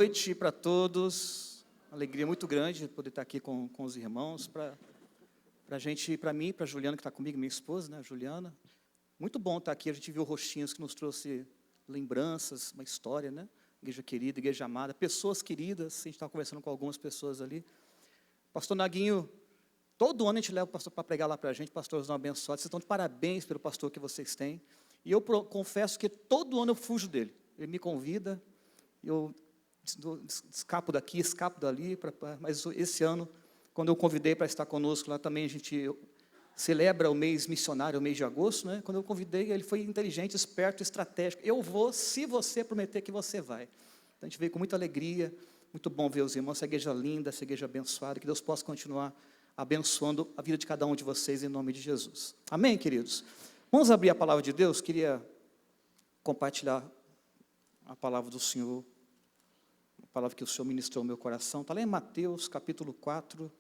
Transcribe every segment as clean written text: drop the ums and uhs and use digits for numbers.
Noite para todos, alegria muito grande poder estar aqui com os irmãos, para a gente, para mim, para a Juliana que está comigo, minha esposa, né, Juliana. Muito bom estar aqui, a gente viu rostinhos que nos trouxe lembranças, uma história, né? Igreja querida, igreja amada, pessoas queridas, a gente estava conversando com algumas pessoas ali. Pastor Naguinho, todo ano a gente leva o pastor para pregar lá para a gente, pastores não abençoados, vocês estão de parabéns pelo pastor que vocês têm. E eu confesso que todo ano eu fujo dele, ele me convida, eu escapo daqui, escapo dali, mas esse ano, quando eu convidei para estar conosco lá também, a gente celebra o mês missionário, o mês de agosto, né? Quando eu convidei, ele foi inteligente, esperto, estratégico. Eu vou, se você prometer que você vai. Então, a gente veio com muita alegria, muito bom ver os irmãos, essa igreja linda, essa igreja abençoada, que Deus possa continuar abençoando a vida de cada um de vocês, em nome de Jesus. Amém, queridos? Vamos abrir a palavra de Deus, queria compartilhar a palavra do Senhor, a palavra que o Senhor ministrou no meu coração, está lá em Mateus, capítulo 4,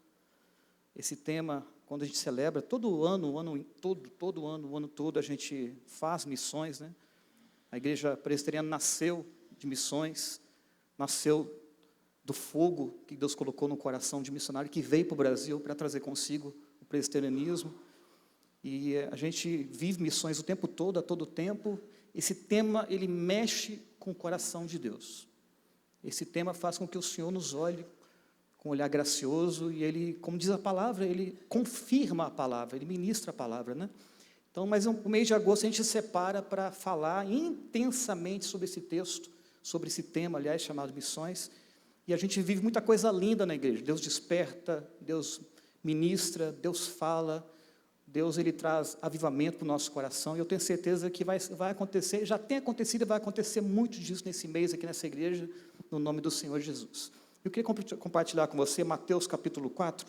esse tema, quando a gente celebra, todo ano, o ano todo, a gente faz missões, né? A igreja presbiteriana nasceu de missões, nasceu do fogo que Deus colocou no coração de missionário, que veio para o Brasil para trazer consigo o presbiterianismo, e a gente vive missões o tempo todo, a todo tempo. Esse tema, ele mexe com o coração de Deus. Esse tema faz com que o Senhor nos olhe com um olhar gracioso, e Ele, como diz a palavra, Ele confirma a palavra, Ele ministra a palavra, né? Então, mas o mês de agosto a gente separa para falar intensamente sobre esse texto, sobre esse tema, aliás, chamado missões, e a gente vive muita coisa linda na igreja. Deus desperta, Deus ministra, Deus fala, Deus, Ele traz avivamento para o nosso coração, e eu tenho certeza que vai acontecer, já tem acontecido e vai acontecer muito disso nesse mês aqui nessa igreja, no nome do Senhor Jesus. Eu queria compartilhar com você Mateus capítulo 4,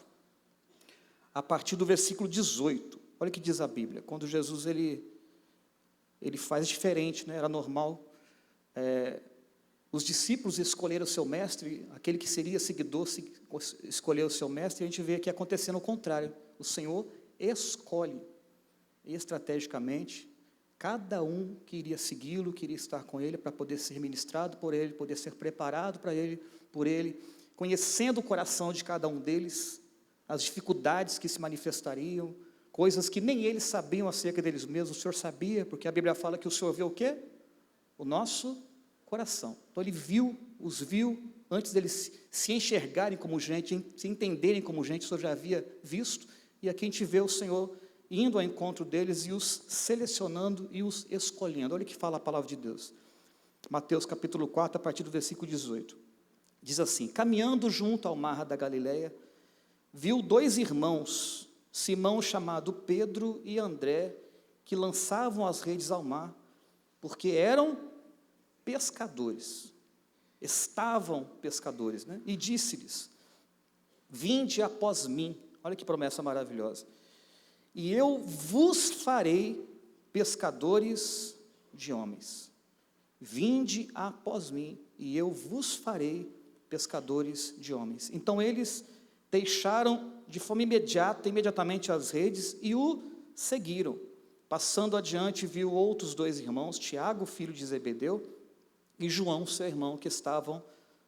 a partir do versículo 18. Olha o que diz a Bíblia. Quando Jesus ele faz diferente, né? Era normal, os discípulos escolheram o seu mestre, aquele que seria seguidor escolheu o seu mestre, e a gente vê aqui acontecendo o contrário. O Senhor escolhe estrategicamente cada um que iria segui-lo, que iria estar com ele, para poder ser ministrado por ele, poder ser preparado por ele, conhecendo o coração de cada um deles, as dificuldades que se manifestariam, coisas que nem eles sabiam acerca deles mesmos. O Senhor sabia, porque a Bíblia fala que o Senhor vê o quê? O nosso coração. Então Ele os viu, antes deles se enxergarem como gente, se entenderem como gente, o Senhor já havia visto, e aqui a gente vê o Senhor indo ao encontro deles e os selecionando e os escolhendo. Olha o que fala a palavra de Deus. Mateus capítulo 4, a partir do versículo 18. Diz assim: caminhando junto ao mar da Galileia, viu dois irmãos, Simão chamado Pedro e André, que lançavam as redes ao mar, porque eram pescadores. Estavam pescadores, né? E disse-lhes: vinde após mim. Olha que promessa maravilhosa. E eu vos farei pescadores de homens. Vinde após mim, e eu vos farei pescadores de homens. Então eles deixaram de forma imediatamente as redes e o seguiram. Passando adiante, viu outros dois irmãos, Tiago, filho de Zebedeu, e João, seu irmão, que estavam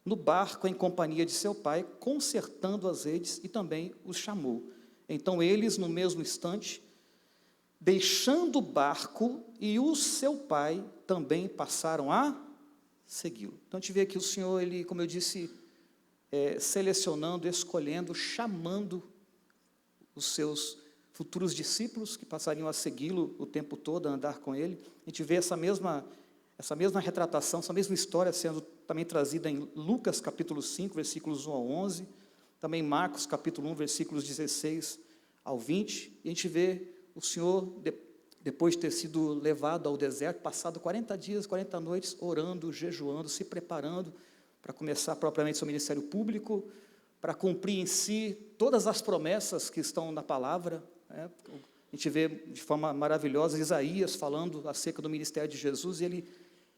no barco em companhia de seu pai, consertando as redes, e também os chamou. Então eles, no mesmo instante, deixando o barco e o seu pai, também passaram a segui-lo. Então a gente vê aqui o Senhor, Ele, como eu disse, selecionando, escolhendo, chamando os seus futuros discípulos, que passariam a segui-lo o tempo todo, a andar com Ele. A gente vê essa mesma retratação, essa mesma história sendo também trazida em Lucas capítulo 5, versículos 1 ao 11, também Marcos capítulo 1, versículos 16 ao 20, e a gente vê o Senhor, depois de ter sido levado ao deserto, passado 40 dias, 40 noites, orando, jejuando, se preparando para começar propriamente seu ministério público, para cumprir em si todas as promessas que estão na palavra, né? A gente vê de forma maravilhosa Isaías falando acerca do ministério de Jesus, e ele,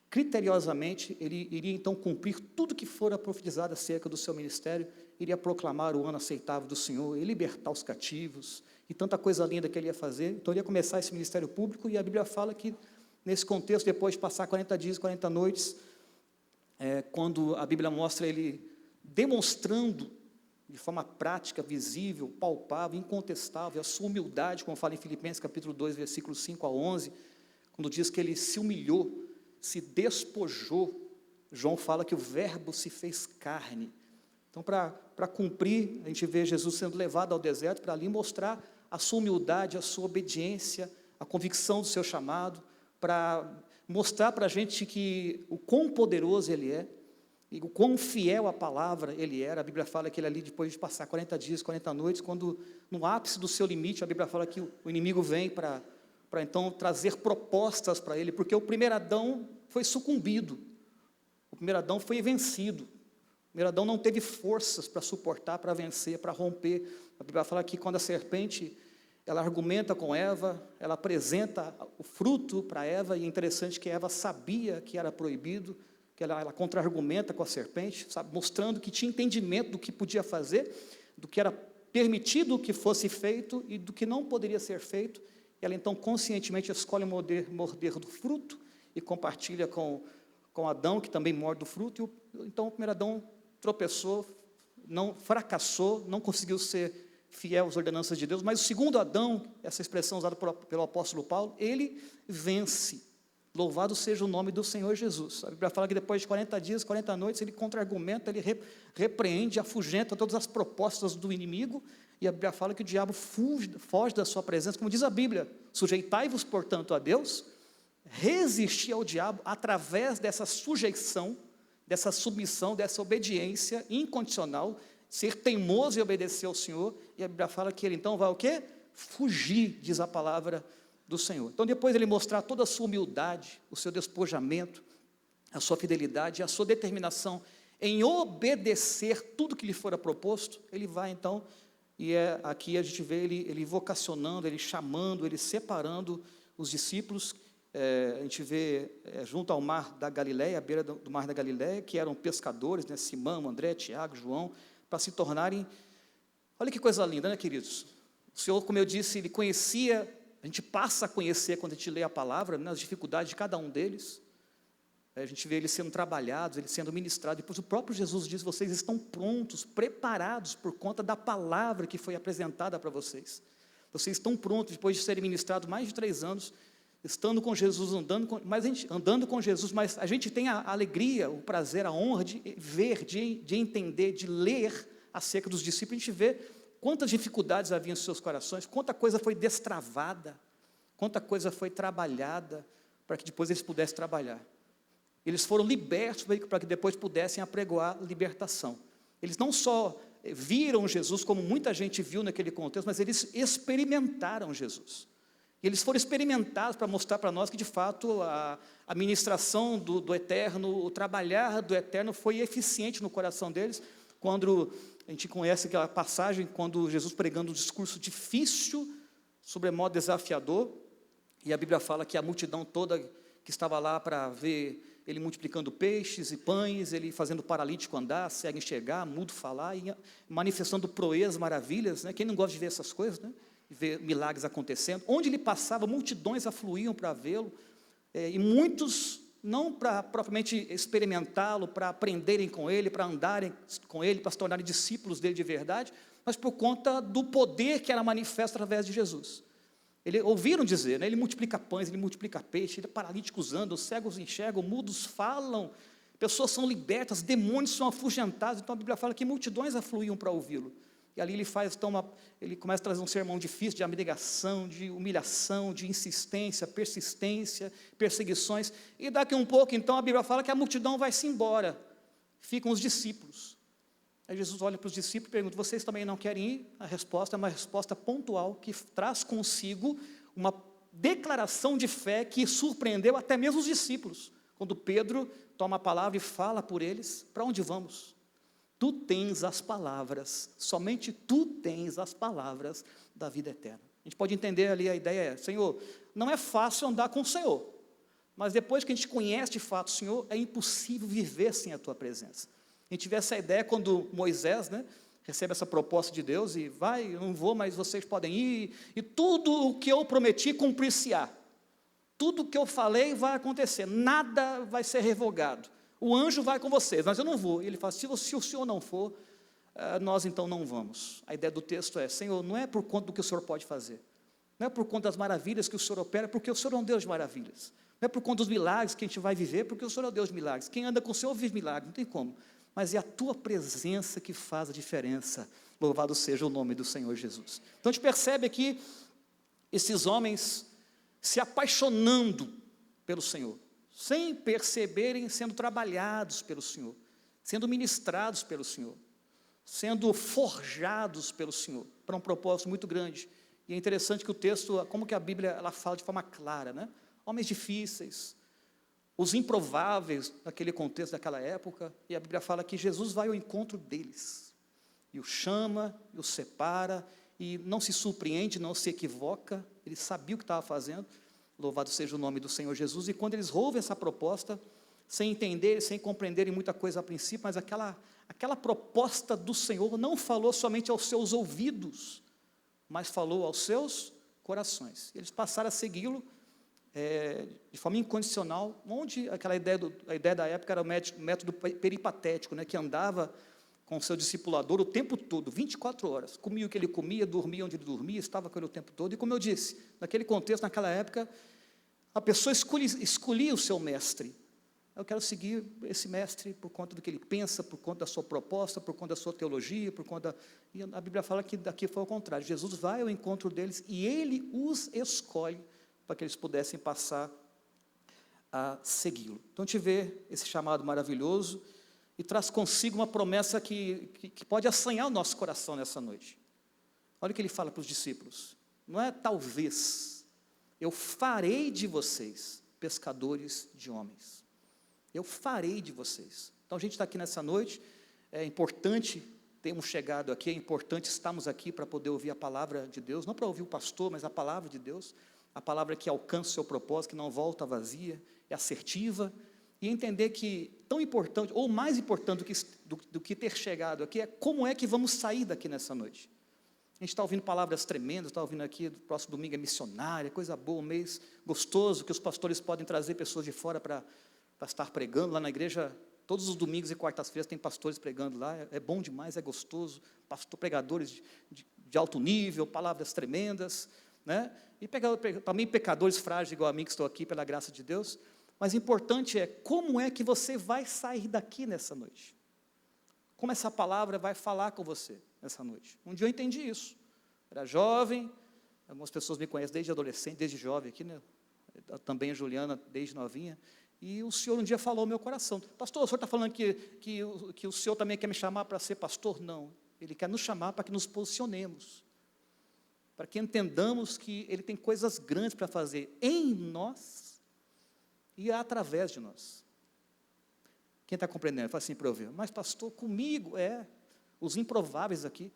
criteriosamente, ele iria então cumprir tudo que fora profetizado acerca do seu ministério, iria proclamar o ano aceitável do Senhor, e libertar os cativos, e tanta coisa linda que ele ia fazer. Então ele ia começar esse ministério público, e a Bíblia fala que, nesse contexto, depois de passar 40 dias, 40 noites, quando a Bíblia mostra ele demonstrando de forma prática, visível, palpável, incontestável, a sua humildade, como fala em Filipenses capítulo 2, versículos 5 a 11, quando diz que ele se humilhou, se despojou. João fala que o verbo se fez carne. Então, para cumprir, a gente vê Jesus sendo levado ao deserto para ali mostrar a sua humildade, a sua obediência, a convicção do seu chamado, para mostrar para a gente que o quão poderoso ele é, e o quão fiel à palavra ele era. A Bíblia fala que ele ali, depois de passar 40 dias, 40 noites, quando no ápice do seu limite, a Bíblia fala que o inimigo vem para então trazer propostas para ele, porque o primeiro Adão foi sucumbido, o primeiro Adão foi vencido, o primeiro Adão não teve forças para suportar, para vencer, para romper. A Bíblia fala que quando a serpente, ela argumenta com Eva, ela apresenta o fruto para Eva, e é interessante que Eva sabia que era proibido, que ela contra-argumenta com a serpente, sabe, mostrando que tinha entendimento do que podia fazer, do que era permitido que fosse feito e do que não poderia ser feito. Ela então conscientemente escolhe morder do fruto e compartilha com Adão, que também morde do fruto. Então o primeiro Adão tropeçou, não fracassou, não conseguiu ser fiel às ordenanças de Deus, mas o segundo Adão, essa expressão usada pelo apóstolo Paulo, ele vence. Louvado seja o nome do Senhor Jesus. A Bíblia fala que depois de 40 dias, 40 noites, ele contra-argumenta, ele repreende, afugenta todas as propostas do inimigo, e a Bíblia fala que o diabo foge da sua presença, como diz a Bíblia: sujeitai-vos, portanto, a Deus, resistir ao diabo através dessa sujeição, dessa submissão, dessa obediência incondicional, ser teimoso e obedecer ao Senhor, e a Bíblia fala que ele então vai o quê? Fugir, diz a palavra do Senhor. Então, depois de ele mostrar toda a sua humildade, o seu despojamento, a sua fidelidade, a sua determinação em obedecer tudo que lhe fora proposto, ele vai então, e aqui a gente vê ele vocacionando, ele chamando, ele separando os discípulos. A gente vê junto ao mar da Galileia, à beira do mar da Galileia, que eram pescadores, né, Simão, André, Tiago, João, para se tornarem, olha que coisa linda, né, queridos? O Senhor, como eu disse, ele conhecia. A gente passa a conhecer, quando a gente lê a palavra, né, as dificuldades de cada um deles. A gente vê eles sendo trabalhados, eles sendo ministrados. Depois o próprio Jesus diz: vocês estão prontos, preparados por conta da palavra que foi apresentada para vocês. Vocês estão prontos, depois de serem ministrados mais de 3 anos, estando com Jesus, andando com Jesus, mas a gente tem a alegria, o prazer, a honra de ver, de entender, de ler acerca dos discípulos. A gente vê quantas dificuldades havia em seus corações, quanta coisa foi destravada, quanta coisa foi trabalhada, para que depois eles pudessem trabalhar. Eles foram libertos para que depois pudessem apregoar libertação. Eles não só viram Jesus, como muita gente viu naquele contexto, mas eles experimentaram Jesus. E eles foram experimentados para mostrar para nós que, de fato, a ministração do Eterno, o trabalhar do Eterno foi eficiente no coração deles. Quando a gente conhece aquela passagem, quando Jesus pregando um discurso difícil, sobremodo desafiador, e a Bíblia fala que a multidão toda que estava lá para ver ele multiplicando peixes e pães, ele fazendo o paralítico andar, cego enxergar, mudo falar, e manifestando proezas, maravilhas, né? Quem não gosta de ver essas coisas, né? Ver milagres acontecendo. Onde ele passava, multidões afluíam para vê-lo, e muitos não para propriamente experimentá-lo, para aprenderem com ele, para andarem com ele, para se tornarem discípulos dele de verdade, mas por conta do poder que era manifesto através de Jesus. Ouviram dizer, né? Ele multiplica pães, ele multiplica peixe, ele paralíticos andam, os cegos enxergam, mudos falam, pessoas são libertas, demônios são afugentados. Então a Bíblia fala que multidões afluíam para ouvi-lo. E ali ele começa a trazer um sermão difícil de abnegação, de humilhação, de insistência, persistência, perseguições. E daqui um pouco, então, a Bíblia fala que a multidão vai-se embora. Ficam os discípulos. Aí Jesus olha para os discípulos e pergunta: vocês também não querem ir? A resposta é uma resposta pontual, que traz consigo uma declaração de fé que surpreendeu até mesmo os discípulos. Quando Pedro toma a palavra e fala por eles: para onde vamos? Tu tens as palavras, somente tu tens as palavras da vida eterna. A gente pode entender ali, a ideia Senhor, não é fácil andar com o Senhor, mas depois que a gente conhece de fato o Senhor, é impossível viver sem a tua presença. A gente vê essa ideia quando Moisés, né, recebe essa proposta de Deus e vai, eu não vou, mas vocês podem ir, e tudo o que eu prometi cumprir-se-á. Tudo o que eu falei vai acontecer, nada vai ser revogado. O anjo vai com vocês, mas eu não vou. E ele fala, se o Senhor não for, nós então não vamos. A ideia do texto é, Senhor, não é por conta do que o Senhor pode fazer, não é por conta das maravilhas que o Senhor opera, porque o Senhor é um Deus de maravilhas. Não é por conta dos milagres que a gente vai viver, porque o Senhor é um Deus de milagres. Quem anda com o Senhor vive milagres, não tem como. Mas é a tua presença que faz a diferença. Louvado seja o nome do Senhor Jesus. Então a gente percebe aqui esses homens se apaixonando pelo Senhor, sem perceberem, sendo trabalhados pelo Senhor, sendo ministrados pelo Senhor, sendo forjados pelo Senhor, para um propósito muito grande. E é interessante que o texto, como que a Bíblia ela fala de forma clara, né? Homens difíceis, os improváveis naquele contexto daquela época, e a Bíblia fala que Jesus vai ao encontro deles, e os chama, e os separa, e não se surpreende, não se equivoca, ele sabia o que estava fazendo, louvado seja o nome do Senhor Jesus, e quando eles ouvem essa proposta, sem entender, sem compreenderem muita coisa a princípio, mas aquela proposta do Senhor não falou somente aos seus ouvidos, mas falou aos seus corações. Eles passaram a segui-lo de forma incondicional, onde a ideia da época era o método peripatético, né, que andava com o seu discipulador o tempo todo, 24 horas, comia o que ele comia, dormia onde ele dormia, estava com ele o tempo todo, e como eu disse, naquele contexto, naquela época, a pessoa escolhia o seu mestre. Eu quero seguir esse mestre por conta do que ele pensa, por conta da sua proposta, por conta da sua teologia, e a Bíblia fala que daqui foi ao contrário, Jesus vai ao encontro deles, e ele os escolhe, para que eles pudessem passar a segui-lo. Então a gente vê esse chamado maravilhoso, e traz consigo uma promessa que pode assanhar o nosso coração nessa noite. Olha o que ele fala para os discípulos, não é talvez, eu farei de vocês pescadores de homens, eu farei de vocês. Então a gente está aqui nessa noite, é importante termos chegado aqui, é importante estarmos aqui para poder ouvir a palavra de Deus, não para ouvir o pastor, mas a palavra de Deus, a palavra que alcança o seu propósito, que não volta vazia, é assertiva, e entender que tão importante, ou mais importante do que ter chegado aqui, é como é que vamos sair daqui nessa noite. A gente está ouvindo palavras tremendas, está ouvindo aqui, do próximo domingo é missionária, coisa boa, um mês gostoso, que os pastores podem trazer pessoas de fora para estar pregando lá na igreja. Todos os domingos e quartas-feiras tem pastores pregando lá, é bom demais, é gostoso, pregadores de alto nível, palavras tremendas, né? E também pecadores frágeis igual a mim, que estou aqui pela graça de Deus. Mas o importante é como é que você vai sair daqui nessa noite. Como essa palavra vai falar com você nessa noite. Um dia eu entendi isso. Era jovem, algumas pessoas me conhecem desde adolescente, desde jovem aqui, né? Também a Juliana, desde novinha. E o Senhor um dia falou ao meu coração, pastor, o senhor está falando que o Senhor também quer me chamar para ser pastor? Não, Ele quer nos chamar para que nos posicionemos, para que entendamos que Ele tem coisas grandes para fazer em nós, e através de nós. Quem está compreendendo? Fala assim para eu ver, mas pastor, comigo, os improváveis aqui,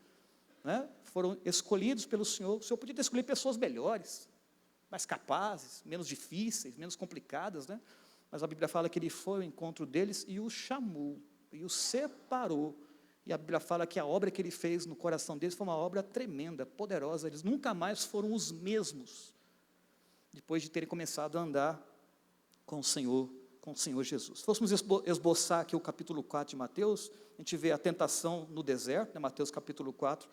né, foram escolhidos pelo Senhor. O Senhor podia ter escolhido pessoas melhores, mais capazes, menos difíceis, menos complicadas, né? Mas a Bíblia fala que Ele foi ao encontro deles e os chamou, e os separou, e a Bíblia fala que a obra que Ele fez no coração deles foi uma obra tremenda, poderosa. Eles nunca mais foram os mesmos, depois de terem começado a andar com o Senhor Jesus. Se fôssemos esboçar aqui o capítulo 4 de Mateus, a gente vê a tentação no deserto, né? Mateus capítulo 4,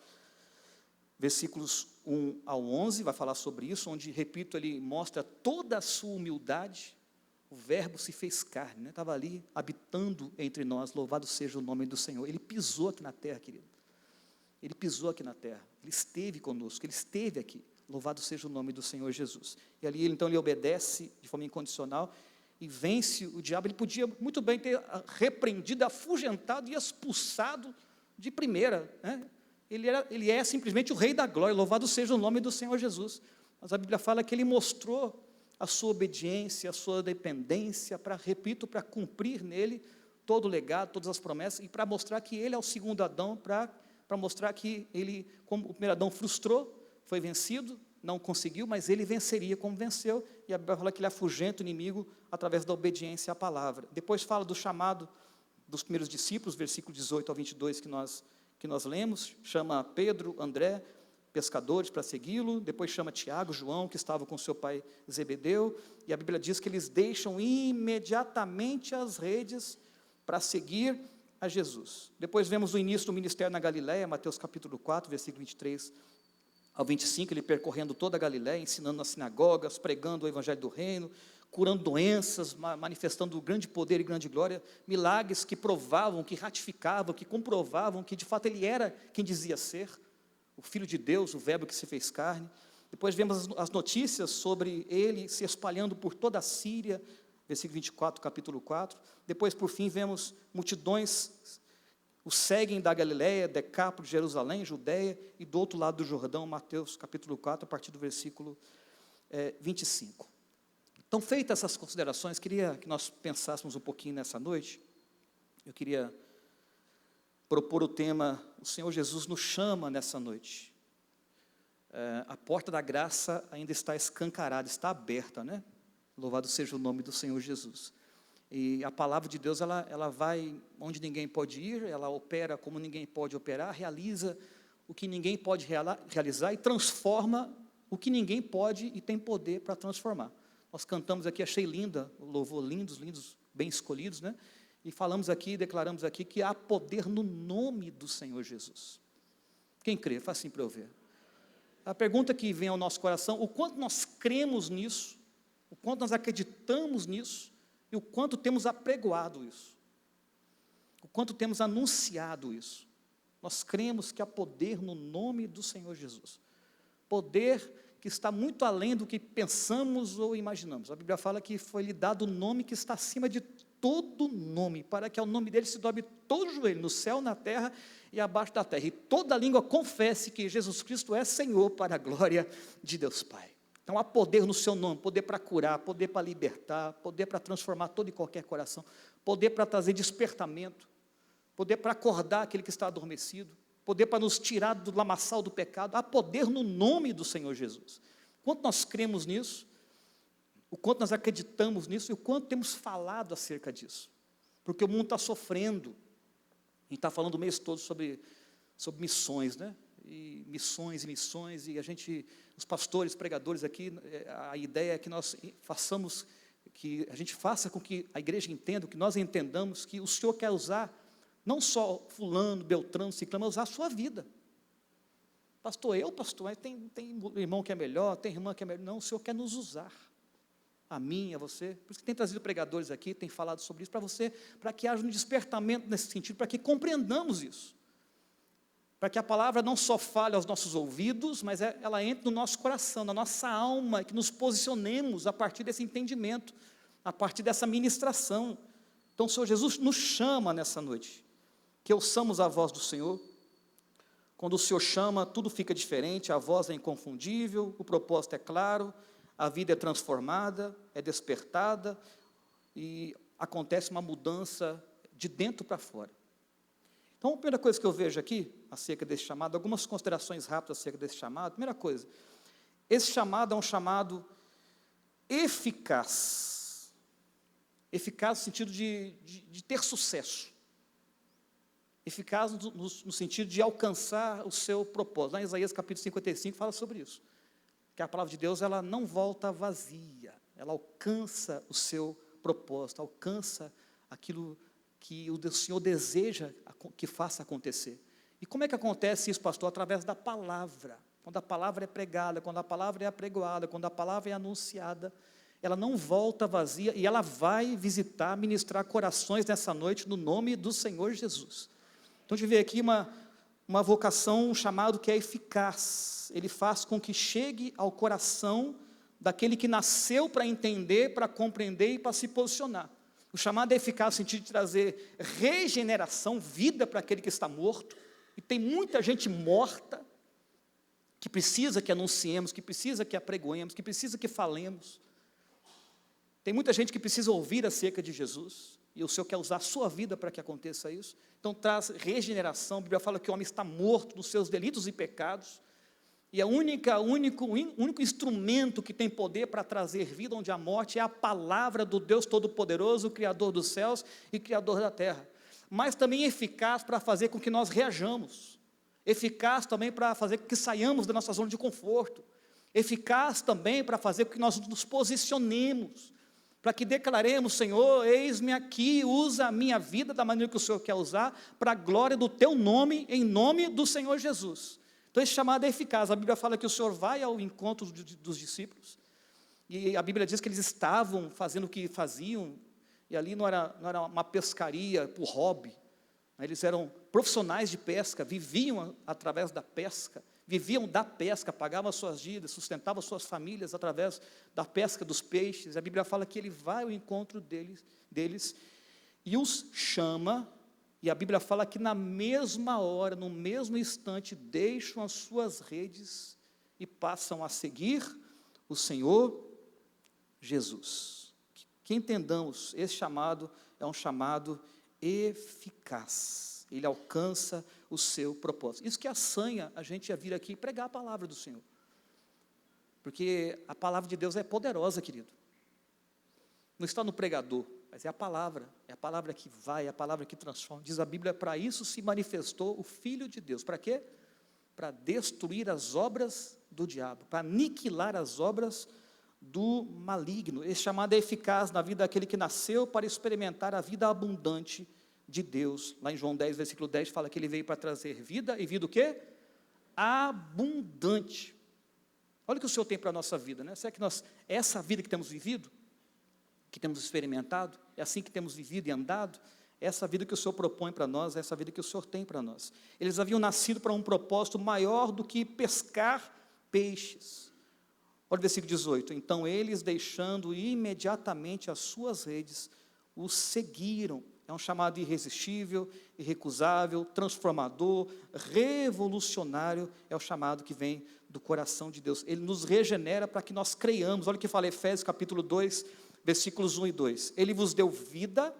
versículos 1 ao 11, vai falar sobre isso, onde, repito, ele mostra toda a sua humildade. O verbo se fez carne, né? Estava ali habitando entre nós, louvado seja o nome do Senhor. Ele pisou aqui na terra, querido. Ele pisou aqui na terra, Ele esteve conosco, Ele esteve aqui. Louvado seja o nome do Senhor Jesus. E ali, então, ele obedece de forma incondicional e vence o diabo. Ele podia muito bem ter repreendido, afugentado e expulsado de primeira, né? Ele é simplesmente o Rei da Glória, louvado seja o nome do Senhor Jesus. Mas a Bíblia fala que Ele mostrou a sua obediência, a sua dependência, para cumprir nele todo o legado, todas as promessas, e para mostrar que Ele é o segundo Adão, para mostrar que Ele, como o primeiro Adão frustrou, foi vencido, não conseguiu, mas ele venceria como venceu, e a Bíblia fala que ele afugenta o inimigo através da obediência à palavra. Depois fala do chamado dos primeiros discípulos, versículo 18 ao 22 que nós lemos, chama Pedro, André, pescadores para segui-lo, depois chama Tiago, João, que estava com seu pai Zebedeu, e a Bíblia diz que eles deixam imediatamente as redes para seguir a Jesus. Depois vemos o início do ministério na Galileia, Mateus capítulo 4, versículo 23 ao 25, ele percorrendo toda a Galileia, ensinando nas sinagogas, pregando o evangelho do reino, curando doenças, manifestando grande poder e grande glória, milagres que provavam, que ratificavam, que comprovavam que de fato ele era quem dizia ser, o Filho de Deus, o verbo que se fez carne. Depois vemos as notícias sobre ele se espalhando por toda a Síria, versículo 24, capítulo 4. Depois, por fim, vemos multidões o seguem da Galileia, Decápolis, Jerusalém, Judeia, e do outro lado do Jordão, Mateus capítulo 4, a partir do versículo 25. Então, feitas essas considerações, queria que nós pensássemos um pouquinho nessa noite. Eu queria propor o tema, o Senhor Jesus nos chama nessa noite. A porta da graça ainda está escancarada, está aberta, né? Louvado seja o nome do Senhor Jesus. E a palavra de Deus, ela vai onde ninguém pode ir, ela opera como ninguém pode operar, realiza o que ninguém pode realizar e transforma o que ninguém pode e tem poder para transformar. Nós cantamos aqui, achei linda, o louvor lindos, bem escolhidos, né? E falamos aqui, declaramos aqui que há poder no nome do Senhor Jesus. Quem crê? Faz assim para eu ver. A pergunta que vem ao nosso coração, o quanto nós cremos nisso, o quanto nós acreditamos nisso, e o quanto temos apregoado isso, o quanto temos anunciado isso. Nós cremos que há poder no nome do Senhor Jesus, poder que está muito além do que pensamos ou imaginamos. A Bíblia fala que foi-lhe dado o nome que está acima de todo nome, para que ao nome dele se dobre todo o joelho, no céu, na terra e abaixo da terra, e toda língua confesse que Jesus Cristo é Senhor, para a glória de Deus Pai. Então há poder no seu nome, poder para curar, poder para libertar, poder para transformar todo e qualquer coração, poder para trazer despertamento, poder para acordar aquele que está adormecido, poder para nos tirar do lamaçal do pecado. Há poder no nome do Senhor Jesus. Quanto nós cremos nisso, o quanto nós acreditamos nisso e o quanto temos falado acerca disso. Porque o mundo está sofrendo. A gente está falando o mês todo sobre missões, né? E missões, e a gente, os pastores, pregadores aqui, a ideia é que nós façamos, que a gente faça com que a igreja entenda, que nós entendamos que o Senhor quer usar, não só fulano, beltrano, ciclano, mas usar a sua vida. Pastor, tem irmão que é melhor, tem irmã que é melhor. Não, o Senhor quer nos usar. A mim, a você. Por isso que tem trazido pregadores aqui, tem falado sobre isso para você, para que haja um despertamento nesse sentido, para que compreendamos isso. Para que a palavra não só fale aos nossos ouvidos, mas ela entre no nosso coração, na nossa alma, que nos posicionemos a partir desse entendimento, a partir dessa ministração. Então o Senhor Jesus nos chama nessa noite, que ouçamos a voz do Senhor. Quando o Senhor chama, tudo fica diferente, a voz é inconfundível, o propósito é claro, a vida é transformada, é despertada, e acontece uma mudança de dentro para fora. Então, a primeira coisa que eu vejo aqui, acerca desse chamado, algumas considerações rápidas acerca desse chamado. Primeira coisa, esse chamado é um chamado eficaz. Eficaz no sentido de ter sucesso. Eficaz no sentido de alcançar o seu propósito. Lá em Isaías capítulo 55 fala sobre isso. Que a palavra de Deus, ela não volta vazia. Ela alcança o seu propósito, alcança aquilo que o Senhor deseja que faça acontecer. E como é que acontece isso, pastor? Através da palavra. Quando a palavra é pregada, quando a palavra é apregoada, quando a palavra é anunciada, ela não volta vazia e ela vai visitar, ministrar corações nessa noite no nome do Senhor Jesus. Então a gente vê aqui uma vocação, um chamado que é eficaz. Ele faz com que chegue ao coração daquele que nasceu para entender, para compreender e para se posicionar. O chamado é eficaz no sentido de trazer regeneração, vida para aquele que está morto. E tem muita gente morta que precisa que anunciemos, que precisa que apregoemos, que precisa que falemos. Tem muita gente que precisa ouvir acerca de Jesus. E o Senhor quer usar a sua vida para que aconteça isso. Então traz regeneração. A Bíblia fala que o homem está morto nos seus delitos e pecados. E o único instrumento que tem poder para trazer vida onde há morte é a palavra do Deus Todo-Poderoso, Criador dos céus e Criador da terra. Mas também eficaz para fazer com que nós reajamos. Eficaz também para fazer com que saiamos da nossa zona de conforto. Eficaz também para fazer com que nós nos posicionemos. para que declaremos, Senhor, eis-me aqui, usa a minha vida da maneira que o Senhor quer usar, para a glória do teu nome, em nome do Senhor Jesus. Então esse chamado é eficaz. A Bíblia fala que o Senhor vai ao encontro dos discípulos, e a Bíblia diz que eles estavam fazendo o que faziam, e ali não era uma pescaria por hobby, eles eram profissionais de pesca, viviam através da pesca, viviam da pesca, pagavam as suas dívidas, sustentavam suas famílias através da pesca dos peixes. A Bíblia fala que ele vai ao encontro deles e os chama, e a Bíblia fala que na mesma hora, no mesmo instante, deixam as suas redes e passam a seguir o Senhor Jesus. Que entendamos, esse chamado é um chamado eficaz, ele alcança o seu propósito. Isso que assanha a gente a vir aqui e pregar a palavra do Senhor, porque a palavra de Deus é poderosa, querido. Não está no pregador, mas é a palavra que vai, é a palavra que transforma. Diz a Bíblia, para isso se manifestou o Filho de Deus. Para quê? Para destruir as obras do diabo, para aniquilar as obras do maligno. Esse chamado é eficaz na vida daquele que nasceu para experimentar a vida abundante de Deus. Lá em João 10, versículo 10, fala que ele veio para trazer vida, e vida o quê? Abundante. Olha o que o Senhor tem para a nossa vida, né? Será que essa vida que temos vivido, que temos experimentado, é assim que temos vivido e andado? Essa vida que o Senhor propõe para nós, essa vida que o Senhor tem para nós. Eles haviam nascido para um propósito maior do que pescar peixes. Olha o versículo 18, então eles, deixando imediatamente as suas redes, o seguiram. É um chamado irresistível, irrecusável, transformador, revolucionário, é o chamado que vem do coração de Deus. Ele nos regenera para que nós creiamos. Olha o que fala Efésios capítulo 2, versículos 1 e 2. Ele vos deu vida,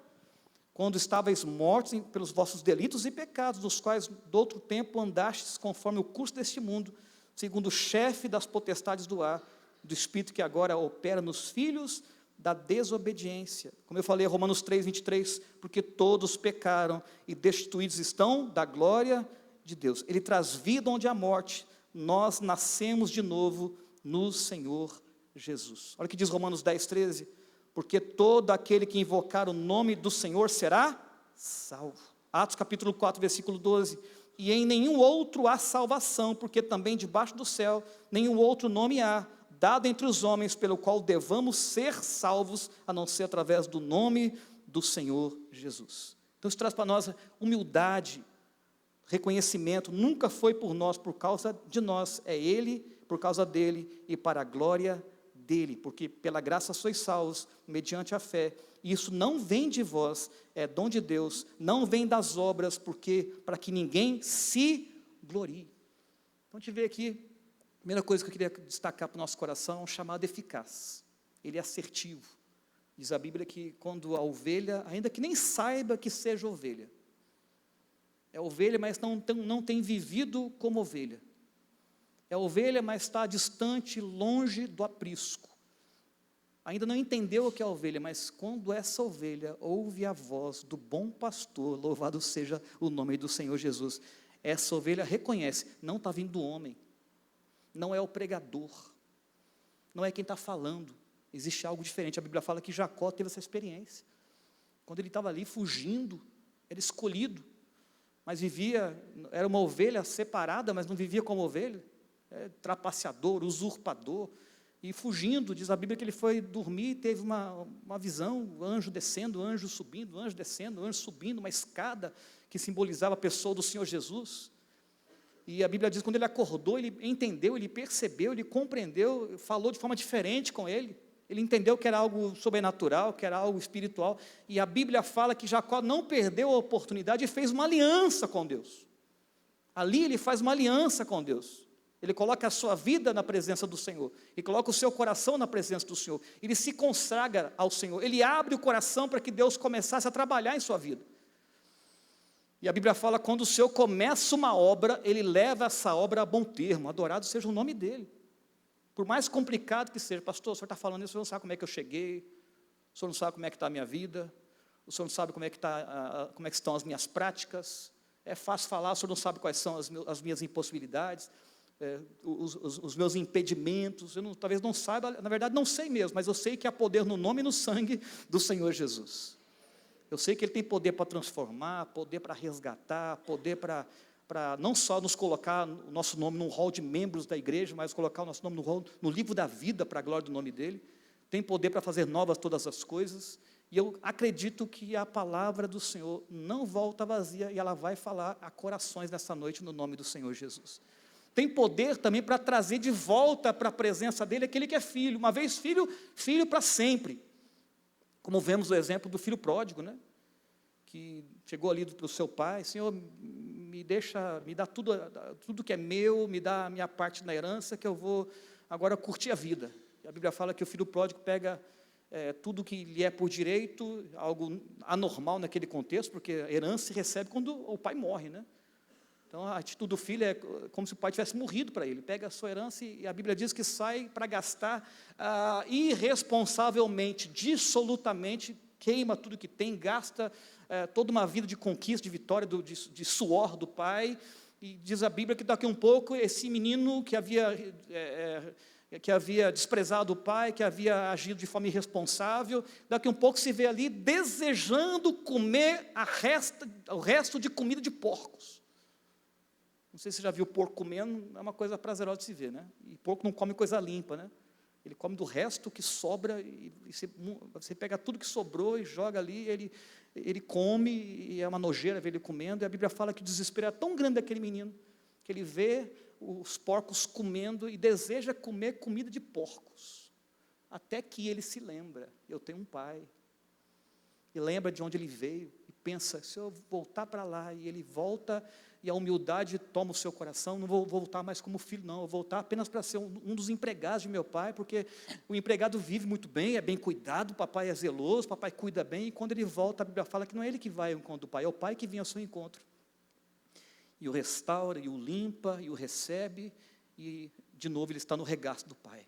quando estáveis mortos pelos vossos delitos e pecados, dos quais, do outro tempo, andastes conforme o curso deste mundo, segundo o chefe das potestades do ar, do Espírito que agora opera nos filhos da desobediência. Como eu falei, Romanos 3, 23, porque todos pecaram e destituídos estão da glória de Deus. Ele traz vida onde há morte, nós nascemos de novo no Senhor Jesus. Olha o que diz Romanos 10, 13, porque todo aquele que invocar o nome do Senhor será salvo. Atos capítulo 4, versículo 12, e em nenhum outro há salvação, porque também debaixo do céu nenhum outro nome há, dado entre os homens, pelo qual devamos ser salvos, a não ser através do nome do Senhor Jesus. Então isso traz para nós humildade, reconhecimento. Nunca foi por nós, por causa de nós, é Ele, por causa dEle e para a glória dEle, porque pela graça sois salvos, mediante a fé. E isso não vem de vós, é dom de Deus, não vem das obras, porque para que ninguém se glorie. Então a gente vê aqui, a primeira coisa que eu queria destacar para o nosso coração é um chamado eficaz. Ele é assertivo. Diz a Bíblia que quando a ovelha, ainda que nem saiba que seja ovelha, é ovelha, mas não tem vivido como ovelha. É ovelha, mas está distante, longe do aprisco. Ainda não entendeu o que é ovelha, mas quando essa ovelha ouve a voz do bom pastor, louvado seja o nome do Senhor Jesus, essa ovelha reconhece, não está vindo do homem, não é o pregador, não é quem está falando, existe algo diferente. A Bíblia fala que Jacó teve essa experiência, quando ele estava ali fugindo, era escolhido, mas vivia, era uma ovelha separada, mas não vivia como ovelha, trapaceador, usurpador, e fugindo, diz a Bíblia que ele foi dormir e teve uma visão, o anjo descendo, o anjo subindo, o anjo descendo, o anjo subindo, uma escada que simbolizava a pessoa do Senhor Jesus. E a Bíblia diz que quando ele acordou, ele entendeu, ele percebeu, ele compreendeu, falou de forma diferente com ele. Ele entendeu que era algo sobrenatural, que era algo espiritual. E a Bíblia fala que Jacó não perdeu a oportunidade e fez uma aliança com Deus. Ali ele faz uma aliança com Deus. Ele coloca a sua vida na presença do Senhor. E coloca o seu coração na presença do Senhor. Ele se consagra ao Senhor. Ele abre o coração para que Deus começasse a trabalhar em sua vida. E a Bíblia fala, quando o Senhor começa uma obra, Ele leva essa obra a bom termo, adorado seja o nome dEle. Por mais complicado que seja, pastor, o senhor está falando isso, o senhor não sabe como é que eu cheguei, o senhor não sabe como é que está a minha vida, o senhor não sabe como é que estão as minhas práticas, é fácil falar, o senhor não sabe quais são as minhas impossibilidades, os meus impedimentos. Talvez não saiba, na verdade não sei mesmo, mas eu sei que há poder no nome e no sangue do Senhor Jesus. Eu sei que Ele tem poder para transformar, poder para resgatar, poder para não só nos colocar o nosso nome num hall de membros da igreja, mas colocar o nosso nome no livro da vida, para a glória do nome dEle. Tem poder para fazer novas todas as coisas. E eu acredito que a palavra do Senhor não volta vazia, e ela vai falar a corações nessa noite, no nome do Senhor Jesus. Tem poder também para trazer de volta para a presença dEle aquele que é filho. Uma vez filho, filho para sempre. Como vemos o exemplo do filho pródigo, né? Que chegou ali para o seu pai: Senhor, me dá tudo que é meu, me dá a minha parte na herança, que eu vou agora curtir a vida. E a Bíblia fala que o filho pródigo pega tudo que lhe é por direito, algo anormal naquele contexto, porque a herança se recebe quando o pai morre, né? Então, a atitude do filho é como se o pai tivesse morrido para ele. Pega a sua herança e a Bíblia diz que sai para gastar irresponsavelmente, dissolutamente, queima tudo que tem, gasta toda uma vida de conquista, de vitória, de suor do pai. E diz a Bíblia que daqui a um pouco esse menino que havia desprezado o pai, que havia agido de forma irresponsável, daqui a um pouco se vê ali desejando comer o resto de comida de porcos. Não sei se você já viu porco comendo, é uma coisa prazerosa de se ver, né? E porco não come coisa limpa, né? Ele come do resto que sobra, e você pega tudo que sobrou e joga ali, ele come, e é uma nojeira ver ele comendo. E a Bíblia fala que o desespero é tão grande daquele menino, que ele vê os porcos comendo e deseja comer comida de porcos, até que ele se lembra: eu tenho um pai, e lembra de onde ele veio, e pensa: se eu voltar para lá, e ele volta, e a humildade toma o seu coração: não vou voltar mais como filho, não, eu vou voltar apenas para ser um dos empregados de meu pai, porque o empregado vive muito bem, é bem cuidado, o papai é zeloso, o papai cuida bem, e quando ele volta, a Bíblia fala que não é ele que vai ao encontro do pai, é o pai que vem ao seu encontro, e o restaura, e o limpa, e o recebe, e de novo ele está no regaço do pai.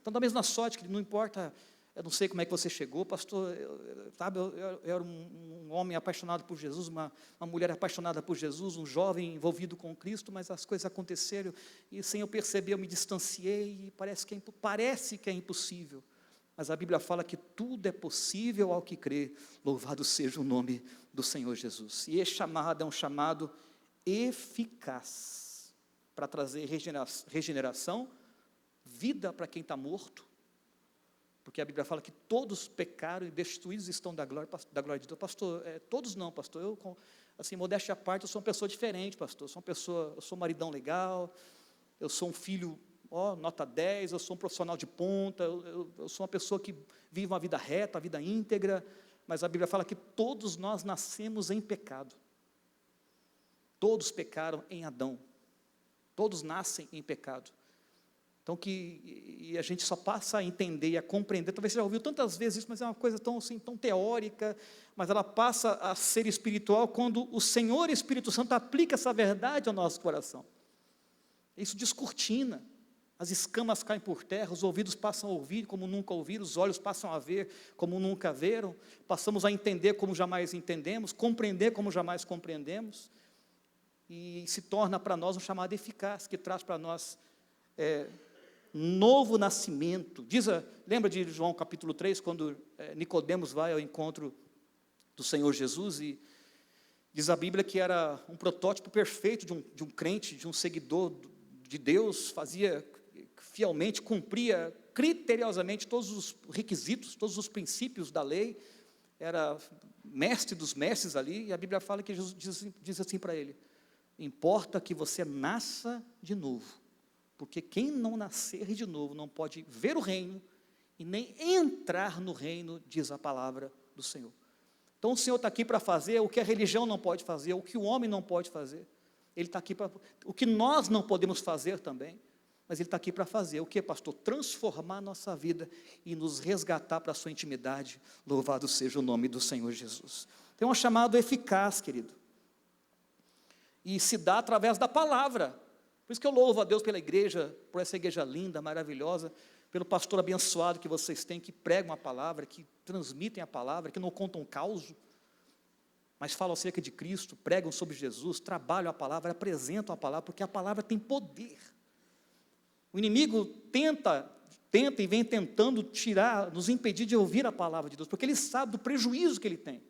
Então, da mesma sorte, que não importa, eu não sei como é que você chegou, pastor, eu era um homem apaixonado por Jesus, uma mulher apaixonada por Jesus, um jovem envolvido com Cristo, mas as coisas aconteceram, e sem eu perceber eu me distanciei, e parece que é impossível, mas a Bíblia fala que tudo é possível ao que crê. Louvado seja o nome do Senhor Jesus. E esse chamado é um chamado eficaz, para trazer regeneração, vida para quem está morto, porque a Bíblia fala que todos pecaram e destituídos estão da glória de Deus. Pastor, todos não, pastor. Eu, assim, modéstia à parte, eu sou uma pessoa diferente, pastor. Eu sou um maridão legal, eu sou um filho, nota 10, eu sou um profissional de ponta, eu sou uma pessoa que vive uma vida reta, uma vida íntegra, mas a Bíblia fala que todos nós nascemos em pecado. Todos pecaram em Adão. Todos nascem em pecado. Então, e a gente só passa a entender e a compreender, talvez você já ouviu tantas vezes isso, mas é uma coisa tão, assim, tão teórica, mas ela passa a ser espiritual quando o Senhor Espírito Santo aplica essa verdade ao nosso coração. Isso descortina, as escamas caem por terra, os ouvidos passam a ouvir como nunca ouviram, os olhos passam a ver como nunca viram, passamos a entender como jamais entendemos, compreender como jamais compreendemos, e se torna para nós um chamado eficaz, que traz para nós novo nascimento. Lembra de João capítulo 3, quando Nicodemos vai ao encontro do Senhor Jesus, e diz a Bíblia que era um protótipo perfeito de um crente, de um seguidor de Deus, fazia fielmente, cumpria criteriosamente todos os requisitos, todos os princípios da lei, era mestre dos mestres ali, e a Bíblia fala que Jesus diz assim para ele: importa que você nasça de novo, porque quem não nascer de novo não pode ver o reino e nem entrar no reino, diz a palavra do Senhor. Então o Senhor está aqui para fazer o que a religião não pode fazer, o que o homem não pode fazer. Ele está aqui para o que nós não podemos fazer também, mas Ele está aqui para fazer o que, pastor? Transformar a nossa vida e nos resgatar para a sua intimidade. Louvado seja o nome do Senhor Jesus. Tem um chamado eficaz, querido, e se dá através da palavra. Por isso que eu louvo a Deus pela igreja, por essa igreja linda, maravilhosa, pelo pastor abençoado que vocês têm, que pregam a palavra, que transmitem a palavra, que não contam caos, mas falam acerca de Cristo, pregam sobre Jesus, trabalham a palavra, apresentam a palavra, porque a palavra tem poder. O inimigo tenta e vem tentando nos impedir de ouvir a palavra de Deus, porque ele sabe do prejuízo que ele tem.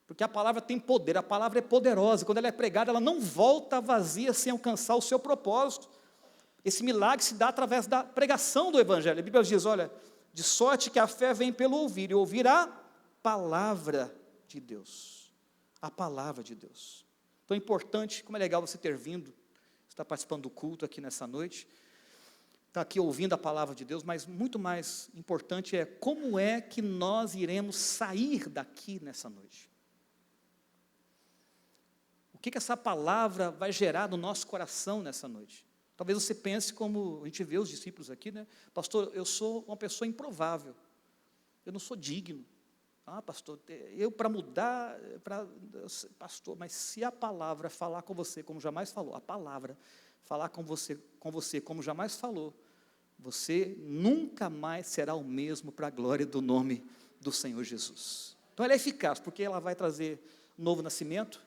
Porque a palavra tem poder, a palavra é poderosa, quando ela é pregada, ela não volta vazia sem alcançar o seu propósito. Esse milagre se dá através da pregação do Evangelho. A Bíblia diz, olha, de sorte que a fé vem pelo ouvir, e ouvir a palavra de Deus. A palavra de Deus. Então é importante, como é legal você ter vindo, estar participando do culto aqui nessa noite, estar aqui ouvindo a palavra de Deus, mas muito mais importante é como é que nós iremos sair daqui nessa noite. O que essa palavra vai gerar no nosso coração nessa noite? Talvez você pense como a gente vê os discípulos aqui, né? Pastor, eu sou uma pessoa improvável, eu não sou digno. Ah, pastor, eu para mudar, pastor, mas se a palavra falar com você como jamais falou, a palavra falar com você como jamais falou, você nunca mais será o mesmo para a glória do nome do Senhor Jesus. Então ela é eficaz, porque ela vai trazer novo nascimento,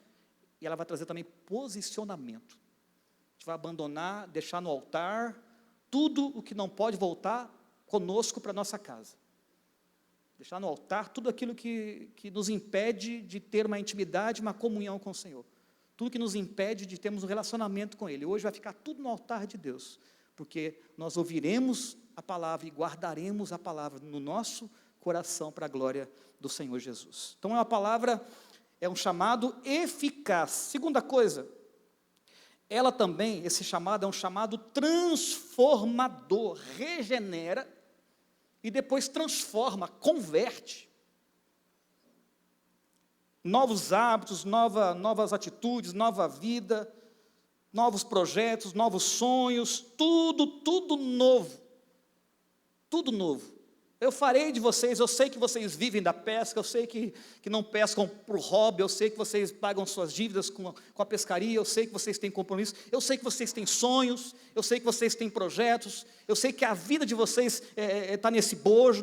e ela vai trazer também posicionamento. A gente vai abandonar, deixar no altar, tudo o que não pode voltar conosco para a nossa casa. Deixar no altar tudo aquilo que nos impede de ter uma intimidade, uma comunhão com o Senhor. Tudo que nos impede de termos um relacionamento com Ele. Hoje vai ficar tudo no altar de Deus, porque nós ouviremos a palavra e guardaremos a palavra no nosso coração para a glória do Senhor Jesus. Então é uma palavra, é um chamado eficaz. Segunda coisa, ela também, esse chamado é um chamado transformador, regenera e depois transforma, converte. Novos hábitos, novas atitudes, nova vida, novos projetos, novos sonhos, tudo novo. Tudo novo. Eu farei de vocês, eu sei que vocês vivem da pesca, eu sei que não pescam por hobby, eu sei que vocês pagam suas dívidas com a pescaria, eu sei que vocês têm compromisso, eu sei que vocês têm sonhos, eu sei que vocês têm projetos, eu sei que a vida de vocês está nesse bojo,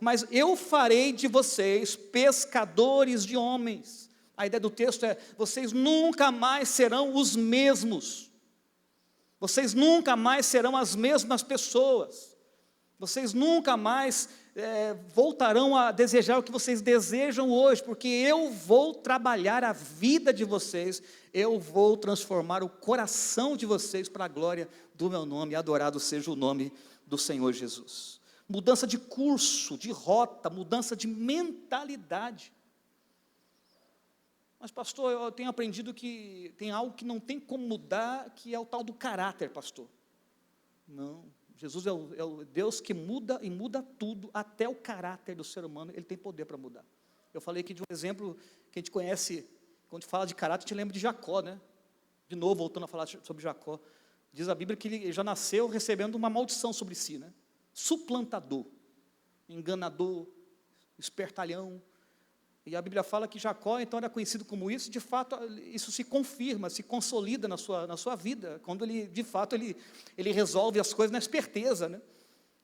mas eu farei de vocês pescadores de homens. A ideia do texto é, vocês nunca mais serão os mesmos, vocês nunca mais serão as mesmas pessoas. Vocês nunca mais voltarão a desejar o que vocês desejam hoje, porque eu vou trabalhar a vida de vocês, eu vou transformar o coração de vocês para a glória do meu nome, adorado seja o nome do Senhor Jesus. Mudança de curso, de rota, mudança de mentalidade. Mas pastor, eu tenho aprendido que tem algo que não tem como mudar, que é o tal do caráter, pastor. Não. Jesus é o Deus que muda e muda tudo, até o caráter do ser humano, Ele tem poder para mudar. Eu falei aqui de um exemplo que a gente conhece, quando a gente fala de caráter, a gente lembra de Jacó, né? De novo, voltando a falar sobre Jacó. Diz a Bíblia que ele já nasceu recebendo uma maldição sobre si, né? Suplantador, enganador, espertalhão. E a Bíblia fala que Jacó, então, era conhecido como isso, e de fato, isso se confirma, se consolida na sua vida, quando ele, de fato, ele resolve as coisas na esperteza, né?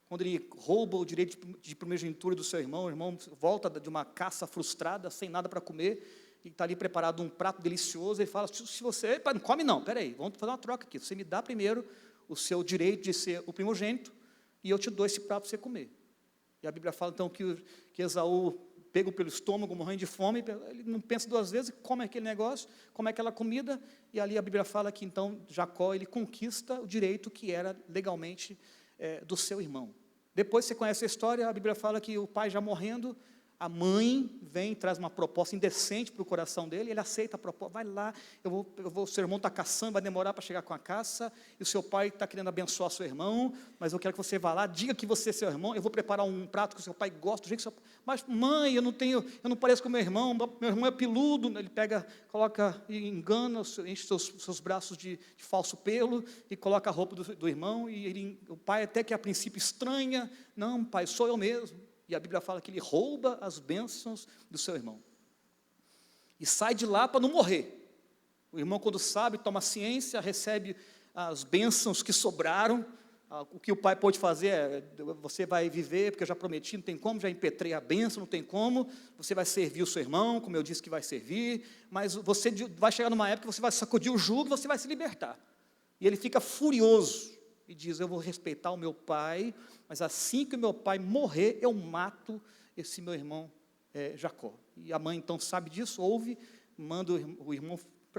Quando ele rouba o direito de primogenitura do seu irmão, o irmão volta de uma caça frustrada, sem nada para comer, e está ali preparado um prato delicioso, ele fala, se você, não come não, peraí, vamos fazer uma troca aqui, você me dá primeiro o seu direito de ser o primogênito, e eu te dou esse prato para você comer. E a Bíblia fala, então, que Esaú, pego pelo estômago, morrendo de fome, ele não pensa duas vezes, come aquele negócio, come aquela comida, e ali a Bíblia fala que então Jacó, ele conquista o direito que era legalmente do seu irmão. Depois você conhece a história, a Bíblia fala que o pai já morrendo, a mãe vem, traz uma proposta indecente para o coração dele, ele aceita a proposta, vai lá, o seu irmão está caçando, vai demorar para chegar com a caça, e o seu pai está querendo abençoar seu irmão, mas eu quero que você vá lá, diga que você é seu irmão, eu vou preparar um prato que o seu pai gosta, do jeito que seu pai, mas mãe, eu não pareço com meu irmão é peludo, ele pega, coloca, engana, enche seus braços de falso pelo, e coloca a roupa do irmão, e o pai até que a princípio estranha, não pai, sou eu mesmo. E a Bíblia fala que ele rouba as bênçãos do seu irmão. E sai de lá para não morrer. O irmão, quando sabe, toma ciência, recebe as bênçãos que sobraram. O que o pai pode fazer é, você vai viver, porque eu já prometi, não tem como, já impetrei a bênção, não tem como. Você vai servir o seu irmão, como eu disse que vai servir. Mas você vai chegar numa época que você vai sacudir o jugo, você vai se libertar. E ele fica furioso. e diz, eu vou respeitar o meu pai, mas assim que o meu pai morrer, eu mato esse meu irmão Jacó. E a mãe então sabe disso, ouve, manda o irmão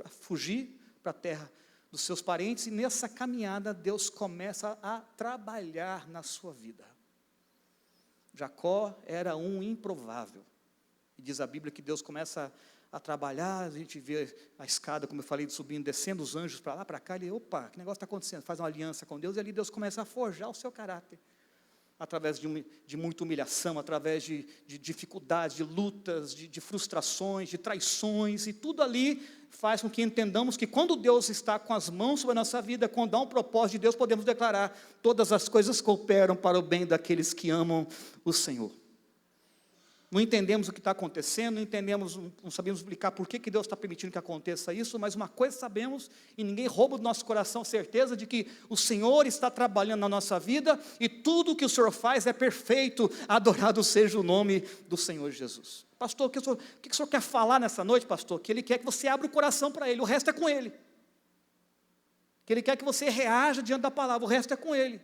fugir para a terra dos seus parentes, e nessa caminhada Deus começa a trabalhar na sua vida. Jacó era um improvável, e diz a Bíblia que Deus começa a trabalhar, a gente vê a escada, como eu falei, subindo, descendo os anjos para lá, para cá, ele, opa, que negócio está acontecendo? Faz uma aliança com Deus, e ali Deus começa a forjar o seu caráter, através de muita humilhação, através de dificuldades, de lutas, de frustrações, de traições, e tudo ali faz com que entendamos que quando Deus está com as mãos sobre a nossa vida, quando há um propósito de Deus, podemos declarar, todas as coisas cooperam para o bem daqueles que amam o Senhor. Não entendemos o que está acontecendo, não sabemos explicar por que Deus está permitindo que aconteça isso, mas uma coisa sabemos, e ninguém rouba do nosso coração a certeza de que o Senhor está trabalhando na nossa vida, e tudo o que o Senhor faz é perfeito, adorado seja o nome do Senhor Jesus. Pastor, o que o senhor quer falar nessa noite, pastor? Que Ele quer que você abra o coração para Ele, o resto é com Ele. Que Ele quer que você reaja diante da palavra, o resto é com Ele.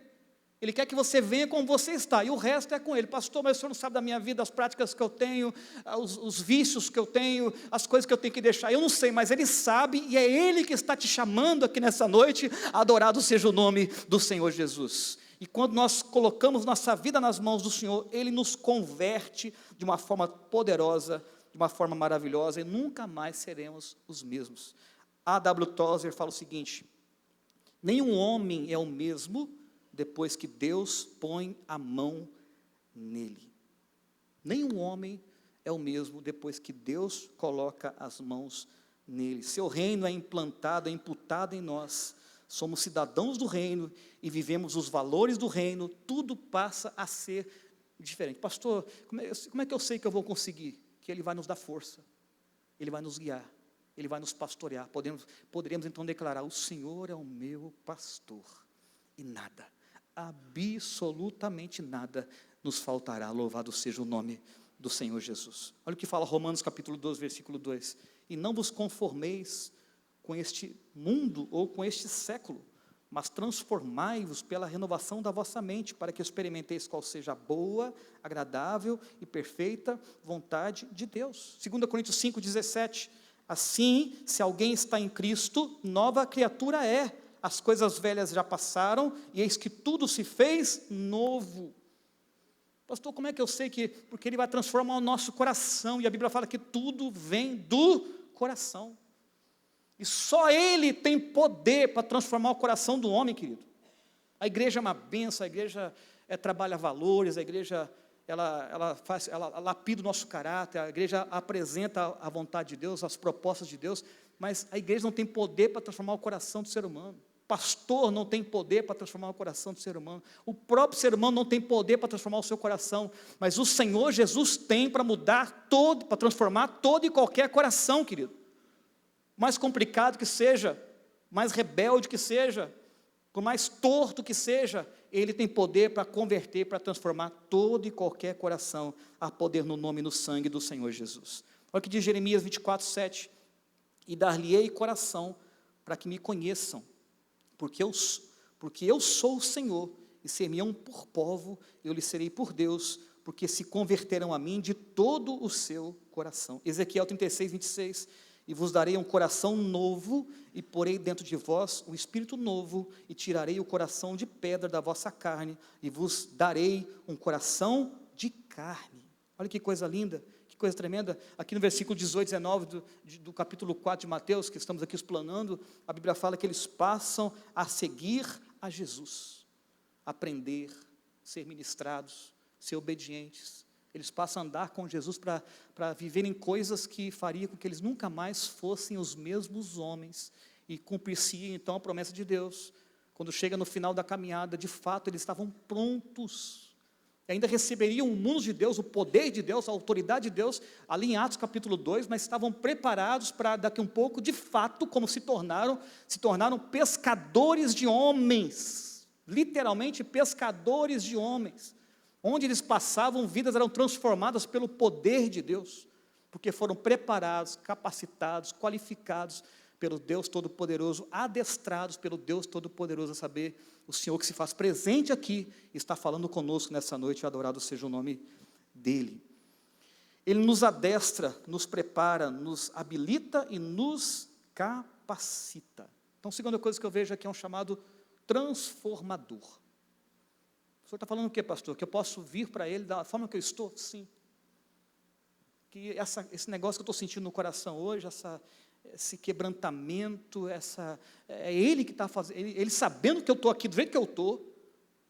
Ele quer que você venha como você está, e o resto é com Ele. Pastor, mas o senhor não sabe da minha vida, as práticas que eu tenho, os vícios que eu tenho, as coisas que eu tenho que deixar. Eu não sei, mas Ele sabe, e é Ele que está te chamando aqui nessa noite. Adorado seja o nome do Senhor Jesus. E quando nós colocamos nossa vida nas mãos do Senhor, Ele nos converte de uma forma poderosa, de uma forma maravilhosa, e nunca mais seremos os mesmos. A.W. Tozer fala o seguinte: nenhum homem é o mesmo depois que Deus põe a mão nele. Nenhum homem é o mesmo depois que Deus coloca as mãos nele. Seu reino é implantado, é imputado em nós. Somos cidadãos do reino e vivemos os valores do reino. Tudo passa a ser diferente. Pastor, como é que eu sei que eu vou conseguir? Que Ele vai nos dar força, Ele vai nos guiar, Ele vai nos pastorear. Poderemos então declarar, o Senhor é o meu pastor, e nada, absolutamente nada nos faltará. Louvado seja o nome do Senhor Jesus. Olha o que fala Romanos capítulo 12, versículo 2. E não vos conformeis com este mundo ou com este século, mas transformai-vos pela renovação da vossa mente, para que experimenteis qual seja a boa, agradável e perfeita vontade de Deus. 2 Coríntios 5, 17. Assim, se alguém está em Cristo, nova criatura é. As coisas velhas já passaram, e eis que tudo se fez novo. Pastor, como é que eu sei que? Porque Ele vai transformar o nosso coração, e a Bíblia fala que tudo vem do coração. E só Ele tem poder para transformar o coração do homem, querido. A igreja é uma bênção, a igreja trabalha valores, a igreja ela lapida o nosso caráter, a igreja apresenta a vontade de Deus, as propostas de Deus, mas a igreja não tem poder para transformar o coração do ser humano. Pastor não tem poder para transformar o coração do ser humano. O próprio ser humano não tem poder para transformar o seu coração. Mas o Senhor Jesus tem para mudar todo, para transformar todo e qualquer coração, querido. Mais complicado que seja, mais rebelde que seja, por mais torto que seja, Ele tem poder para converter, para transformar todo e qualquer coração. Há poder no nome e no sangue do Senhor Jesus. Olha o que diz Jeremias 24, 7. E dar-lhe-ei coração para que me conheçam, porque eu sou o Senhor, e ser-me-ão por povo, eu lhes serei por Deus, porque se converterão a mim de todo o seu coração. Ezequiel 36, 26. E vos darei um coração novo, e porei dentro de vós um espírito novo, e tirarei o coração de pedra da vossa carne, e vos darei um coração de carne. Olha que coisa linda, que coisa tremenda. Aqui no versículo 18, 19 do capítulo 4 de Mateus, que estamos aqui explanando, a Bíblia fala que eles passam a seguir a Jesus, aprender, ser ministrados, ser obedientes. Eles passam a andar com Jesus para viverem coisas que fariam com que eles nunca mais fossem os mesmos homens, e cumprir-se então a promessa de Deus. Quando chega no final da caminhada, de fato eles estavam prontos, ainda receberiam o mundo de Deus, o poder de Deus, a autoridade de Deus, ali em Atos capítulo 2, mas estavam preparados para daqui um pouco, de fato, como se tornaram pescadores de homens, literalmente pescadores de homens. Onde eles passavam, vidas eram transformadas pelo poder de Deus, porque foram preparados, capacitados, qualificados pelo Deus Todo-Poderoso, adestrados pelo Deus Todo-Poderoso, a saber, o Senhor que se faz presente aqui, está falando conosco nessa noite, adorado seja o nome dEle. Ele nos adestra, nos prepara, nos habilita e nos capacita. Então, a segunda coisa que eu vejo aqui é um chamado transformador. O senhor está falando o quê, pastor? Que eu posso vir para Ele da forma que eu estou? Sim. Que esse negócio que eu estou sentindo no coração hoje, esse quebrantamento, é Ele que está fazendo, ele sabendo que eu estou aqui do jeito que eu estou,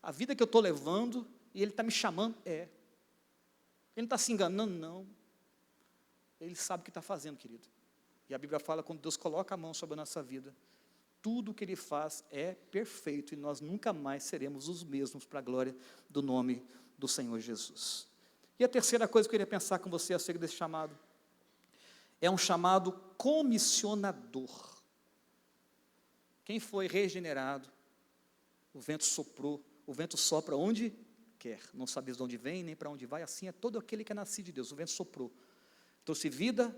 a vida que eu estou levando, e Ele está me chamando, Ele não está se enganando, não. Ele sabe o que está fazendo, querido. E a Bíblia fala, quando Deus coloca a mão sobre a nossa vida, tudo o que Ele faz é perfeito, e nós nunca mais seremos os mesmos para a glória do nome do Senhor Jesus. E a terceira coisa que eu queria pensar com você acerca desse chamado, é um chamado comissionador. Quem foi regenerado, o vento soprou, o vento sopra onde quer, não sabes de onde vem, nem para onde vai, assim é todo aquele que é nascido de Deus, o vento soprou, trouxe vida,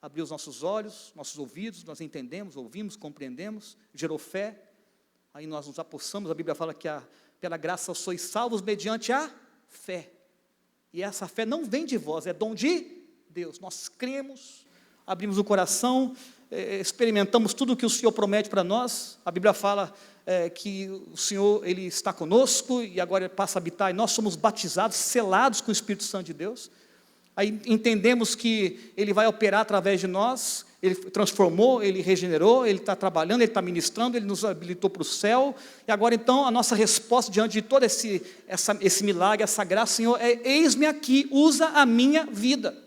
abriu os nossos olhos, nossos ouvidos, nós entendemos, ouvimos, compreendemos, gerou fé, aí nós nos apossamos, a Bíblia fala que pela graça sois salvos mediante a fé, e essa fé não vem de vós, é dom de Deus, nós cremos, abrimos o coração, experimentamos tudo o que o Senhor promete para nós, a Bíblia fala que o Senhor, Ele está conosco, e agora Ele passa a habitar, e nós somos batizados, selados com o Espírito Santo de Deus, aí entendemos que Ele vai operar através de nós, Ele transformou, Ele regenerou, Ele está trabalhando, Ele está ministrando, Ele nos habilitou para o céu, e agora então a nossa resposta diante de todo esse milagre, essa graça, Senhor, eis-me aqui, usa a minha vida,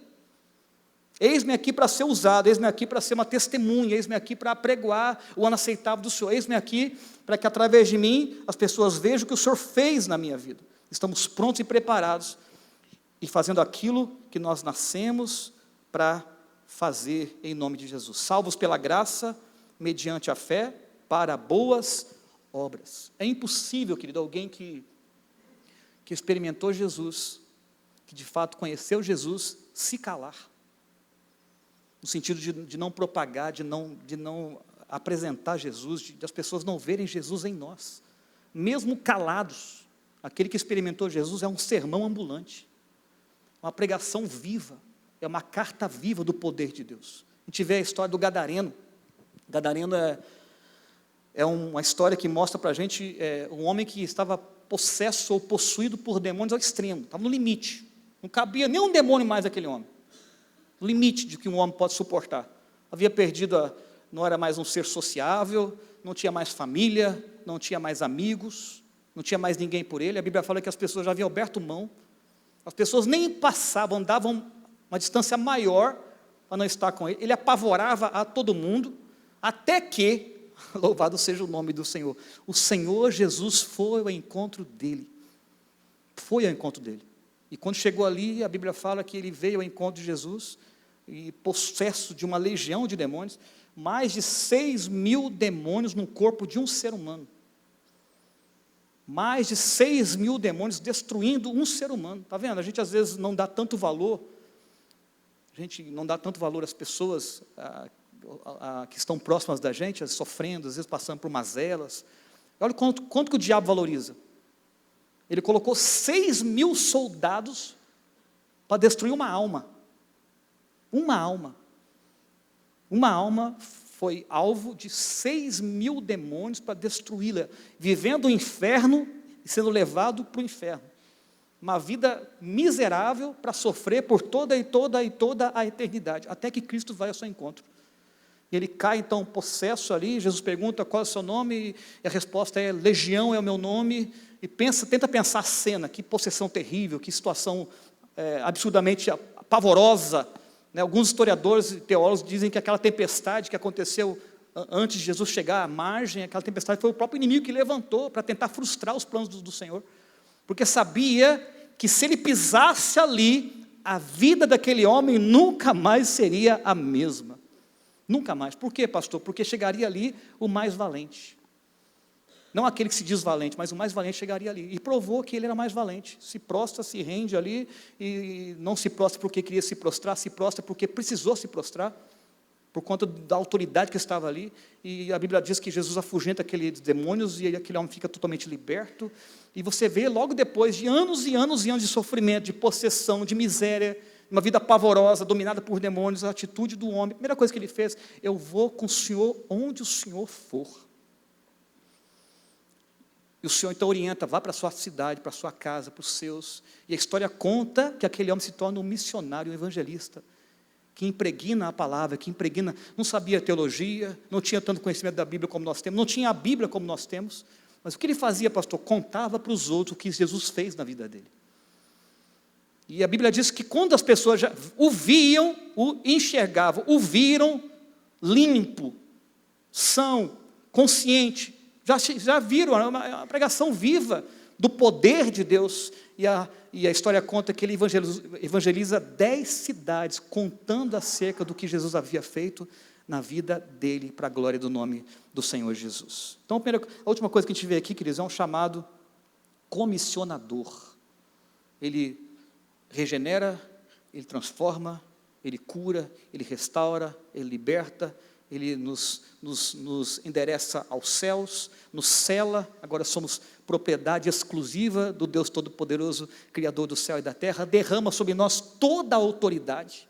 eis-me aqui para ser usado, eis-me aqui para ser uma testemunha, eis-me aqui para apregoar o ano aceitável do Senhor, eis-me aqui para que através de mim as pessoas vejam o que o Senhor fez na minha vida, estamos prontos e preparados, e fazendo aquilo que nós nascemos para fazer em nome de Jesus, salvos pela graça, mediante a fé, para boas obras. É impossível, querido, alguém que experimentou Jesus, que de fato conheceu Jesus, se calar, no sentido de não propagar, de não apresentar Jesus, de as pessoas não verem Jesus em nós, mesmo calados. Aquele que experimentou Jesus é um sermão ambulante, uma pregação viva, é uma carta viva do poder de Deus. A gente vê a história do Gadareno. Gadareno é uma história que mostra para a gente um homem que estava possesso ou possuído por demônios ao extremo, estava no limite, não cabia nenhum demônio mais daquele homem, no limite de que um homem pode suportar. Havia perdido, não era mais um ser sociável, não tinha mais família, não tinha mais amigos, não tinha mais ninguém por ele. A Bíblia fala que as pessoas já haviam aberto mão, as pessoas nem passavam, davam uma distância maior para não estar com ele. Ele apavorava a todo mundo, até que, louvado seja o nome do Senhor, o Senhor Jesus foi ao encontro dele. Foi ao encontro dele. E quando chegou ali, a Bíblia fala que ele veio ao encontro de Jesus, e possesso de uma legião de demônios, mais de 6.000 demônios no corpo de um ser humano. Mais de 6.000 demônios destruindo um ser humano. Está vendo? A gente às vezes não dá tanto valor, às pessoas que estão próximas da gente, sofrendo, às vezes passando por mazelas. Olha quanto que o diabo valoriza. Ele colocou 6.000 soldados para destruir uma alma. Uma alma. Uma alma foi alvo de 6.000 demônios para destruí-la, vivendo o inferno e sendo levado para o inferno. Uma vida miserável para sofrer por toda a eternidade, até que Cristo vai ao seu encontro. Ele cai então possesso ali, Jesus pergunta qual é o seu nome, e a resposta é legião é o meu nome, e tenta pensar a cena, que possessão terrível, que situação absurdamente pavorosa. Alguns historiadores e teólogos dizem que aquela tempestade que aconteceu antes de Jesus chegar à margem, aquela tempestade foi o próprio inimigo que levantou para tentar frustrar os planos do Senhor, porque sabia que se ele pisasse ali, a vida daquele homem nunca mais seria a mesma. Nunca mais. Por quê, pastor? Porque chegaria ali o mais valente. Não aquele que se diz valente, mas o mais valente chegaria ali. E provou que ele era mais valente. Se prostra, se rende ali, e não se prostra porque queria se prostrar, se prostra porque precisou se prostrar. por conta da autoridade que estava ali, e a Bíblia diz que Jesus afugenta aqueles demônios, e aquele homem fica totalmente liberto, e você vê logo depois de anos e anos e anos de sofrimento, de possessão, de miséria, uma vida pavorosa, dominada por demônios, a atitude do homem, a primeira coisa que ele fez: eu vou com o Senhor onde o Senhor for. E o Senhor então orienta: vá para a sua cidade, para a sua casa, para os seus. E a história conta que aquele homem se torna um missionário, um evangelista, que impregna a palavra, que impregna, não sabia teologia, não tinha tanto conhecimento da Bíblia como nós temos, não tinha a Bíblia como nós temos, mas o que ele fazia, pastor? Contava para os outros o que Jesus fez na vida dele. E a Bíblia diz que quando as pessoas já o viam, o enxergavam, o viram limpo, são, consciente, já viram, é uma pregação viva do poder de Deus, e a história conta que ele evangeliza 10 cidades, contando acerca do que Jesus havia feito na vida dele, para a glória do nome do Senhor Jesus. Então, a última coisa que a gente vê aqui, queridos, é um chamado comissionador. Ele regenera, ele transforma, ele cura, ele restaura, ele liberta, ele nos endereça aos céus, nos sela, agora somos propriedade exclusiva do Deus Todo-Poderoso, Criador do céu e da terra, derrama sobre nós toda a autoridade.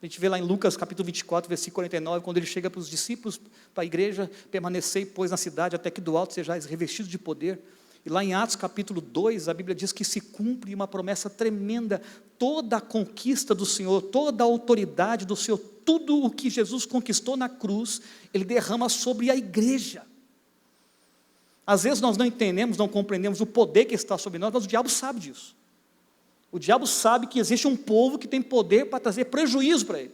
A gente vê lá em Lucas capítulo 24, versículo 49, quando ele chega para os discípulos, para a igreja: permanecei, pois, na cidade, até que do alto sejais revestidos de poder. E lá em Atos capítulo 2, a Bíblia diz que se cumpre uma promessa tremenda: toda a conquista do Senhor, toda a autoridade do Senhor, tudo o que Jesus conquistou na cruz, Ele derrama sobre a igreja. Às vezes nós não entendemos, não compreendemos o poder que está sobre nós, mas o diabo sabe disso. O diabo sabe que existe um povo que tem poder para trazer prejuízo para ele.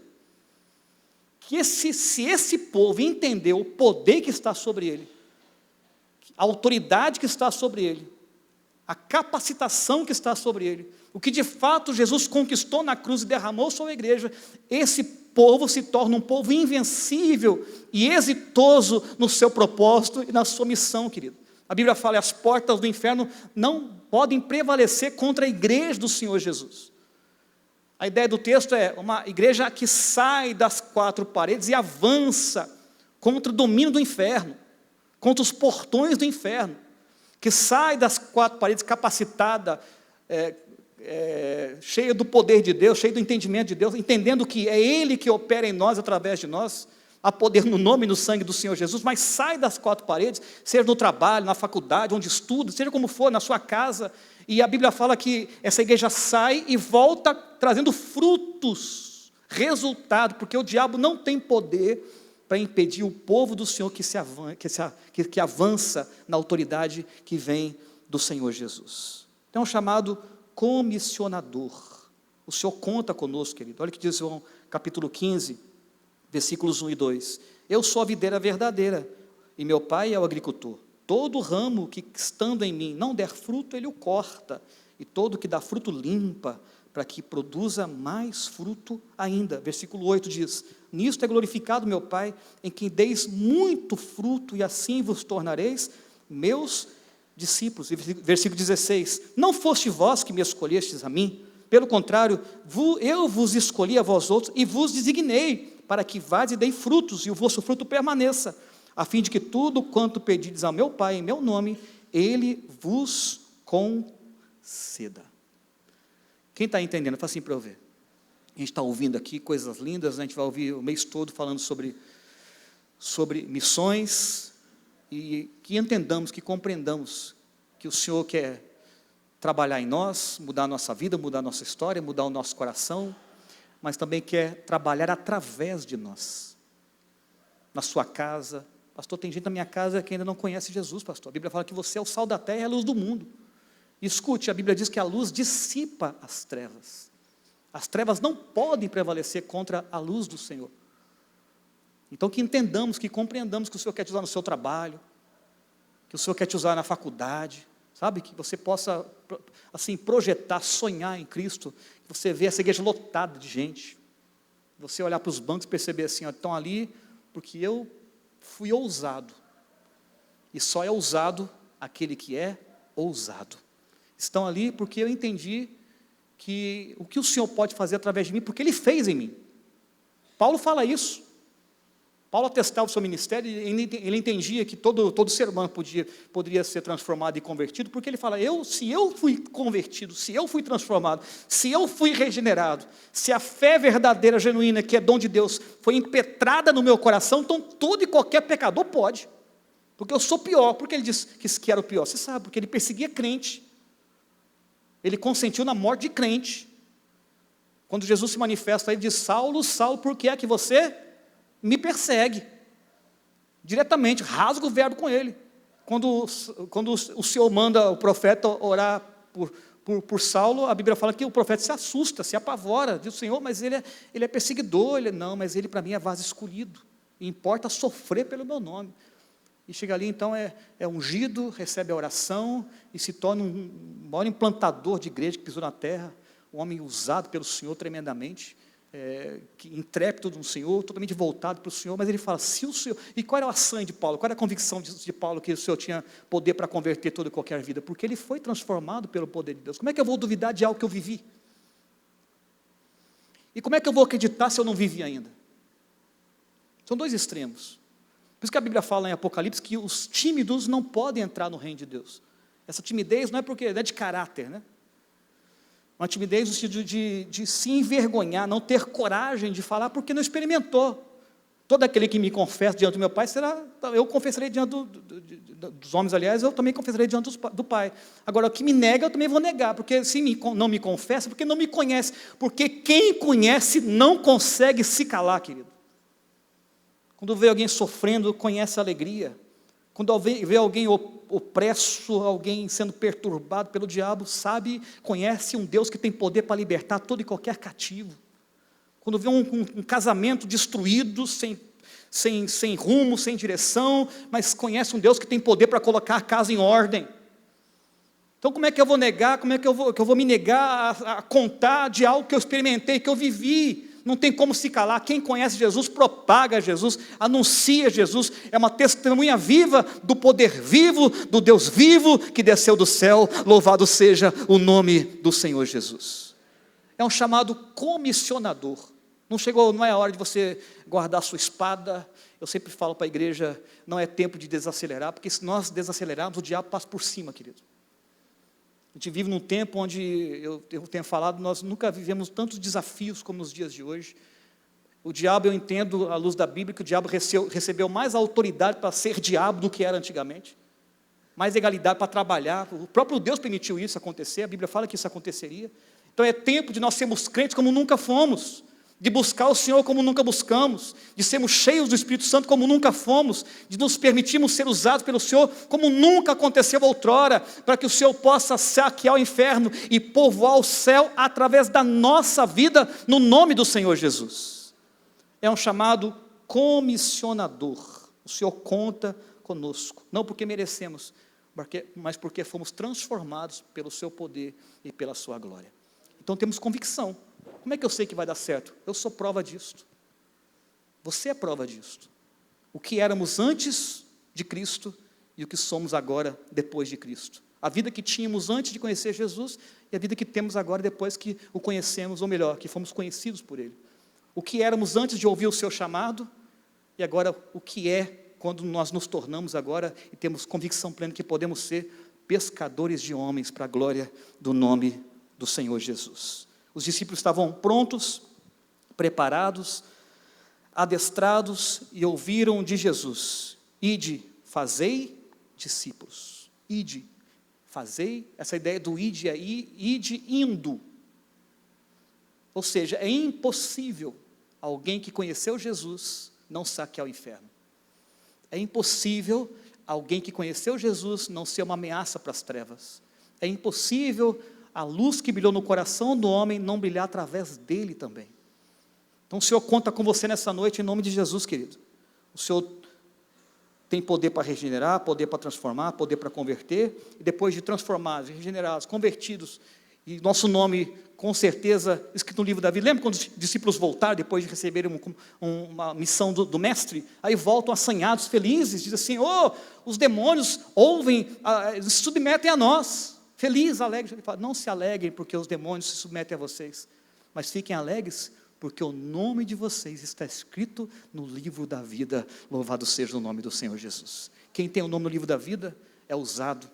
Que se esse povo entender o poder que está sobre ele, a autoridade que está sobre ele, a capacitação que está sobre ele, o que de fato Jesus conquistou na cruz e derramou sobre a igreja, esse povo se torna um povo invencível e exitoso no seu propósito e na sua missão, querido. A Bíblia fala: as portas do inferno não podem prevalecer contra a igreja do Senhor Jesus. A ideia do texto é uma igreja que sai das 4 paredes e avança contra o domínio do inferno, contra os portões do inferno, que sai das 4 paredes capacitada, cheia do poder de Deus, cheia do entendimento de Deus, entendendo que é Ele que opera em nós, através de nós. Há poder no nome e no sangue do Senhor Jesus, mas sai das 4 paredes, seja no trabalho, na faculdade, onde estuda, seja como for, na sua casa, e a Bíblia fala que essa igreja sai e volta trazendo frutos, resultado, porque o diabo não tem poder para impedir o povo do Senhor que avança na autoridade que vem do Senhor Jesus. Então é um chamado comissionador. O Senhor conta conosco, querido. Olha o que diz João capítulo 15, versículos 1 e 2. Eu sou a videira verdadeira, e meu pai é o agricultor. Todo ramo que, estando em mim, não der fruto, ele o corta, e todo que dá fruto limpa, para que produza mais fruto ainda. Versículo 8 diz: nisto é glorificado meu Pai, em que deis muito fruto, e assim vos tornareis meus discípulos. E versículo 16: não foste vós que me escolhestes a mim, pelo contrário, eu vos escolhi a vós outros, e vos designei, para que vades e dei frutos, e o vosso fruto permaneça, a fim de que tudo quanto pedides ao meu Pai, em meu nome, Ele vos conceda. Quem está entendendo? Fala assim para eu ver. A gente está ouvindo aqui coisas lindas, né? A gente vai ouvir o mês todo falando sobre missões, e que entendamos, que compreendamos que o Senhor quer trabalhar em nós, mudar a nossa vida, mudar a nossa história, mudar o nosso coração, mas também quer trabalhar através de nós. Na sua casa. Pastor, tem gente na minha casa que ainda não conhece Jesus, pastor. A Bíblia fala que você é o sal da terra e a luz do mundo. Escute, a Bíblia diz que a luz dissipa as trevas. As trevas não podem prevalecer contra a luz do Senhor. Então que entendamos, que compreendamos que o Senhor quer te usar no seu trabalho, que o Senhor quer te usar na faculdade, sabe? Que você possa, assim, projetar, sonhar em Cristo, que você vê essa igreja lotada de gente. Você olhar para os bancos e perceber assim: ó, estão ali porque eu fui ousado. E só é ousado aquele que é ousado. Estão ali porque eu entendi que o que o Senhor pode fazer através de mim, porque Ele fez em mim. Paulo fala isso. Paulo atestava o seu ministério e ele entendia que todo ser humano poderia ser transformado e convertido, porque ele fala, se eu fui convertido, se eu fui transformado, se eu fui regenerado, se a fé verdadeira, genuína, que é dom de Deus, foi impetrada no meu coração, então todo e qualquer pecador pode, porque eu sou pior. Por que ele disse que era o pior? Você sabe, porque ele perseguia crente, ele consentiu na morte de crente. Quando Jesus se manifesta, ele diz, Saulo, Saulo, por que é que você me persegue? Diretamente, rasga o verbo com ele. Quando o Senhor manda o profeta orar por Saulo, a Bíblia fala que o profeta se assusta, se apavora, diz o Senhor, mas ele é perseguidor. Não, mas ele para mim é vaso escolhido, e importa sofrer pelo meu nome. E chega ali, então, é ungido, recebe a oração, e se torna um maior implantador de igreja que pisou na terra, um homem usado pelo Senhor tremendamente, intrépido no Senhor, totalmente voltado para o Senhor. Mas ele fala, se o Senhor... E qual era a sangue de Paulo? Qual era a convicção de Paulo que o Senhor tinha poder para converter toda e qualquer vida? Porque ele foi transformado pelo poder de Deus. Como é que eu vou duvidar de algo que eu vivi? E como é que eu vou acreditar se eu não vivi ainda? São dois extremos. Por isso que a Bíblia fala em Apocalipse que os tímidos não podem entrar no reino de Deus. Essa timidez não é de caráter, né? Uma timidez no sentido de se envergonhar, não ter coragem de falar, porque não experimentou. Todo aquele que me confessa diante do meu Pai, eu confessarei diante dos homens, aliás, eu também confessarei diante do Pai. Agora, o que me nega, eu também vou negar, porque se não me confessa, porque não me conhece. Porque quem conhece não consegue se calar, querido. Quando vê alguém sofrendo, conhece a alegria. Quando vê alguém opresso, alguém sendo perturbado pelo diabo, conhece um Deus que tem poder para libertar todo e qualquer cativo. Quando vê um casamento destruído, sem rumo, sem direção, mas conhece um Deus que tem poder para colocar a casa em ordem. Então como é que eu vou negar, como é que eu vou me negar a contar de algo que eu experimentei, que eu vivi? Não tem como se calar. Quem conhece Jesus, propaga Jesus, anuncia Jesus, é uma testemunha viva do poder vivo, do Deus vivo, que desceu do céu, louvado seja o nome do Senhor Jesus. É um chamado comissionador. Não é a hora de você guardar a sua espada. Eu sempre falo para a igreja, não é tempo de desacelerar, porque se nós desacelerarmos, o diabo passa por cima, querido. A gente vive num tempo onde, eu tenho falado, nós nunca vivemos tantos desafios como nos dias de hoje. O diabo, eu entendo, à luz da Bíblia, que o diabo recebeu mais autoridade para ser diabo do que era antigamente. Mais legalidade para trabalhar. O próprio Deus permitiu isso acontecer, a Bíblia fala que isso aconteceria. Então é tempo de nós sermos crentes como nunca fomos, de buscar o Senhor como nunca buscamos, de sermos cheios do Espírito Santo como nunca fomos, de nos permitirmos ser usados pelo Senhor como nunca aconteceu outrora, para que o Senhor possa saquear o inferno e povoar o céu através da nossa vida, no nome do Senhor Jesus. É um chamado comissionador. O Senhor conta conosco, não porque merecemos, mas porque fomos transformados pelo seu poder e pela sua glória. Então temos convicção. Como é que eu sei que vai dar certo? Eu sou prova disto. Você é prova disto. O que éramos antes de Cristo e o que somos agora depois de Cristo. A vida que tínhamos antes de conhecer Jesus e a vida que temos agora depois que o conhecemos, ou melhor, que fomos conhecidos por Ele. O que éramos antes de ouvir o seu chamado e agora o que é quando nós nos tornamos agora e temos convicção plena que podemos ser pescadores de homens para a glória do nome do Senhor Jesus. Os discípulos estavam prontos, preparados, adestrados e ouviram de Jesus: ide, fazei discípulos. Ide, fazei, essa ideia do ide aí, ide indo. Ou seja, é impossível alguém que conheceu Jesus não saquear o inferno. É impossível alguém que conheceu Jesus não ser uma ameaça para as trevas. É impossível a luz que brilhou no coração do homem não brilhar através dele também. Então o Senhor conta com você nessa noite em nome de Jesus, querido. O Senhor tem poder para regenerar, poder para transformar, poder para converter, e depois de transformados, regenerados, convertidos, e nosso nome, com certeza, escrito no livro da vida. Lembra quando os discípulos voltaram, depois de receberem uma missão do mestre? Aí voltam assanhados, felizes, dizem assim: os demônios ouvem, se submetem a nós. Feliz, alegre. Ele fala: não se alegrem porque os demônios se submetem a vocês, mas fiquem alegres porque o nome de vocês está escrito no livro da vida. Louvado seja o nome do Senhor Jesus. Quem tem o nome no livro da vida é usado.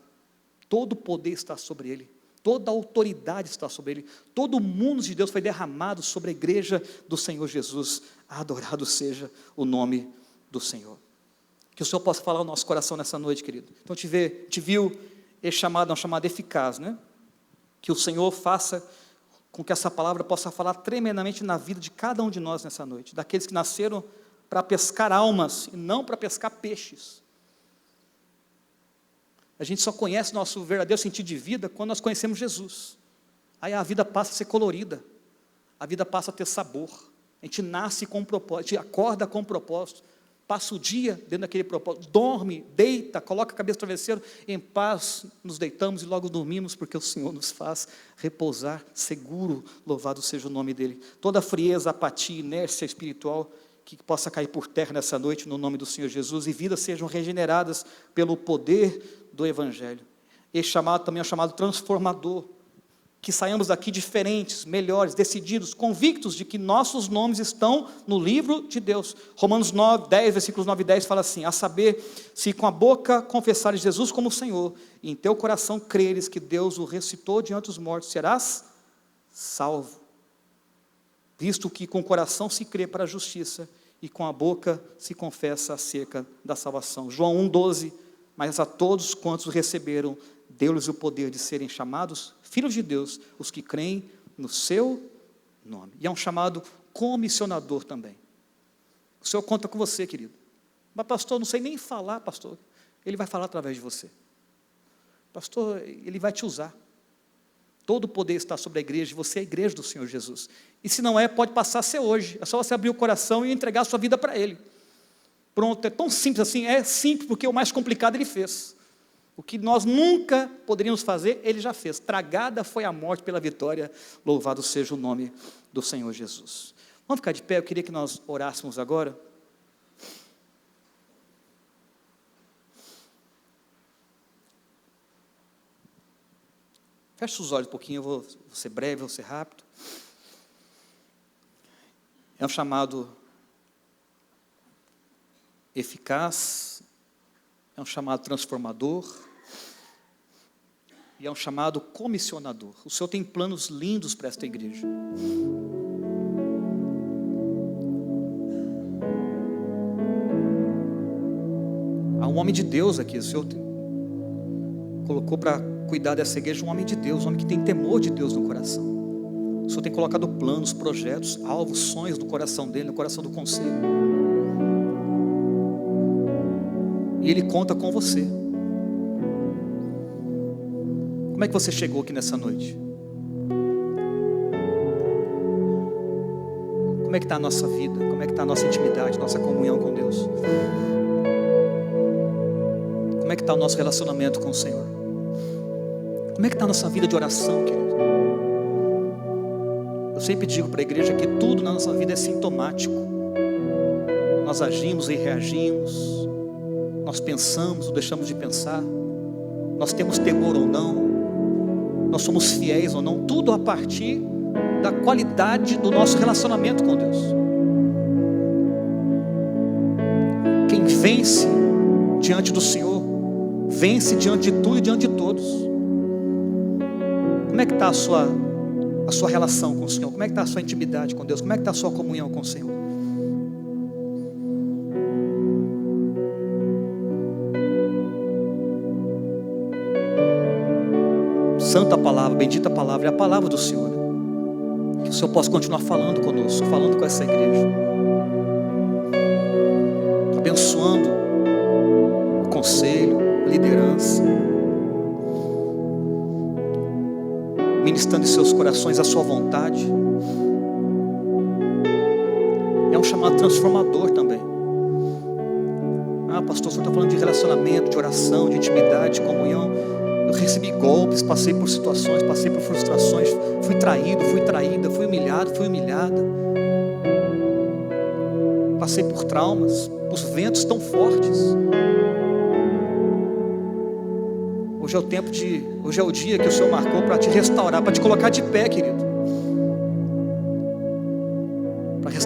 Todo o poder está sobre ele. Toda a autoridade está sobre ele. Todo o mundo de Deus foi derramado sobre a igreja do Senhor Jesus. Adorado seja o nome do Senhor. Que o Senhor possa falar ao nosso coração nessa noite, querido. Então te viu esse chamado, é um chamado eficaz, né? Que o Senhor faça com que essa palavra possa falar tremendamente na vida de cada um de nós nessa noite. Daqueles que nasceram para pescar almas e não para pescar peixes. A gente só conhece nosso verdadeiro sentido de vida quando nós conhecemos Jesus. Aí a vida passa a ser colorida. A vida passa a ter sabor. A gente nasce com um propósito, a gente acorda com um propósito. Passa o dia dentro daquele propósito. Dorme, deita, coloca a cabeça no travesseiro. Em paz nos deitamos e logo dormimos, porque o Senhor nos faz repousar seguro. Louvado seja o nome dEle. Toda frieza, apatia, inércia espiritual que possa cair por terra nessa noite, no nome do Senhor Jesus, e vidas sejam regeneradas pelo poder do Evangelho. Esse chamado também é um chamado transformador, que saiamos daqui diferentes, melhores, decididos, convictos de que nossos nomes estão no livro de Deus. Romanos 9, 10, versículos 9 e 10 fala assim: a saber, se com a boca confessares Jesus como Senhor, e em teu coração creres que Deus o ressuscitou diante dos mortos, serás salvo. Visto que com o coração se crê para a justiça, e com a boca se confessa acerca da salvação. João 1,12, mas a todos quantos receberam, deu-lhes o poder de serem chamados filhos de Deus, os que creem no seu nome. E é um chamado comissionador também. O Senhor conta com você, querido. Mas pastor, não sei nem falar, pastor. Ele vai falar através de você. Pastor, Ele vai te usar. Todo o poder está sobre a igreja, e você é a igreja do Senhor Jesus. E se não é, pode passar a ser hoje. É só você abrir o coração e entregar a sua vida para Ele. Pronto, é tão simples assim. É simples porque o mais complicado Ele fez. O que nós nunca poderíamos fazer, Ele já fez. Tragada foi a morte pela vitória. Louvado seja o nome do Senhor Jesus. Vamos ficar de pé, eu queria que nós orássemos agora. Feche os olhos um pouquinho, eu vou ser breve, vou ser rápido. É um chamado eficaz, é um chamado transformador, e é um chamado comissionador. O Senhor tem planos lindos para esta igreja. Há um homem de Deus aqui, o Senhor colocou para cuidar dessa igreja um homem de Deus, um homem que tem temor de Deus no coração. O Senhor tem colocado planos, projetos, alvos, sonhos no coração dele, no coração do conselho. E Ele conta com você. Como é que você chegou aqui nessa noite? Como é que está a nossa vida? Como é que está a nossa intimidade, nossa comunhão com Deus? Como é que está o nosso relacionamento com o Senhor? Como é que está a nossa vida de oração, querido? Eu sempre digo para a igreja que tudo na nossa vida é sintomático. Nós agimos e reagimos, nós pensamos ou deixamos de pensar, nós temos temor ou não, nós somos fiéis ou não, tudo a partir da qualidade do nosso relacionamento com Deus. Quem vence diante do Senhor, vence diante de tudo e diante de todos. Como é que está a sua relação com o Senhor? Como é que está a sua intimidade com Deus? Como é que está a sua comunhão com o Senhor? Santa palavra, bendita palavra, é a palavra do Senhor, né? Que o Senhor possa continuar falando conosco, falando com essa igreja, abençoando o conselho, a liderança, ministrando em seus corações a sua vontade. É um chamado transformador também. Ah, pastor, o senhor está falando de relacionamento, de oração, de intimidade, de comunhão. Eu recebi golpes, passei por situações, passei por frustrações, fui traído, fui traída, fui humilhado, fui humilhada. Passei por traumas, os ventos tão fortes. Hoje é o dia que o Senhor marcou para te restaurar, para te colocar de pé, querido.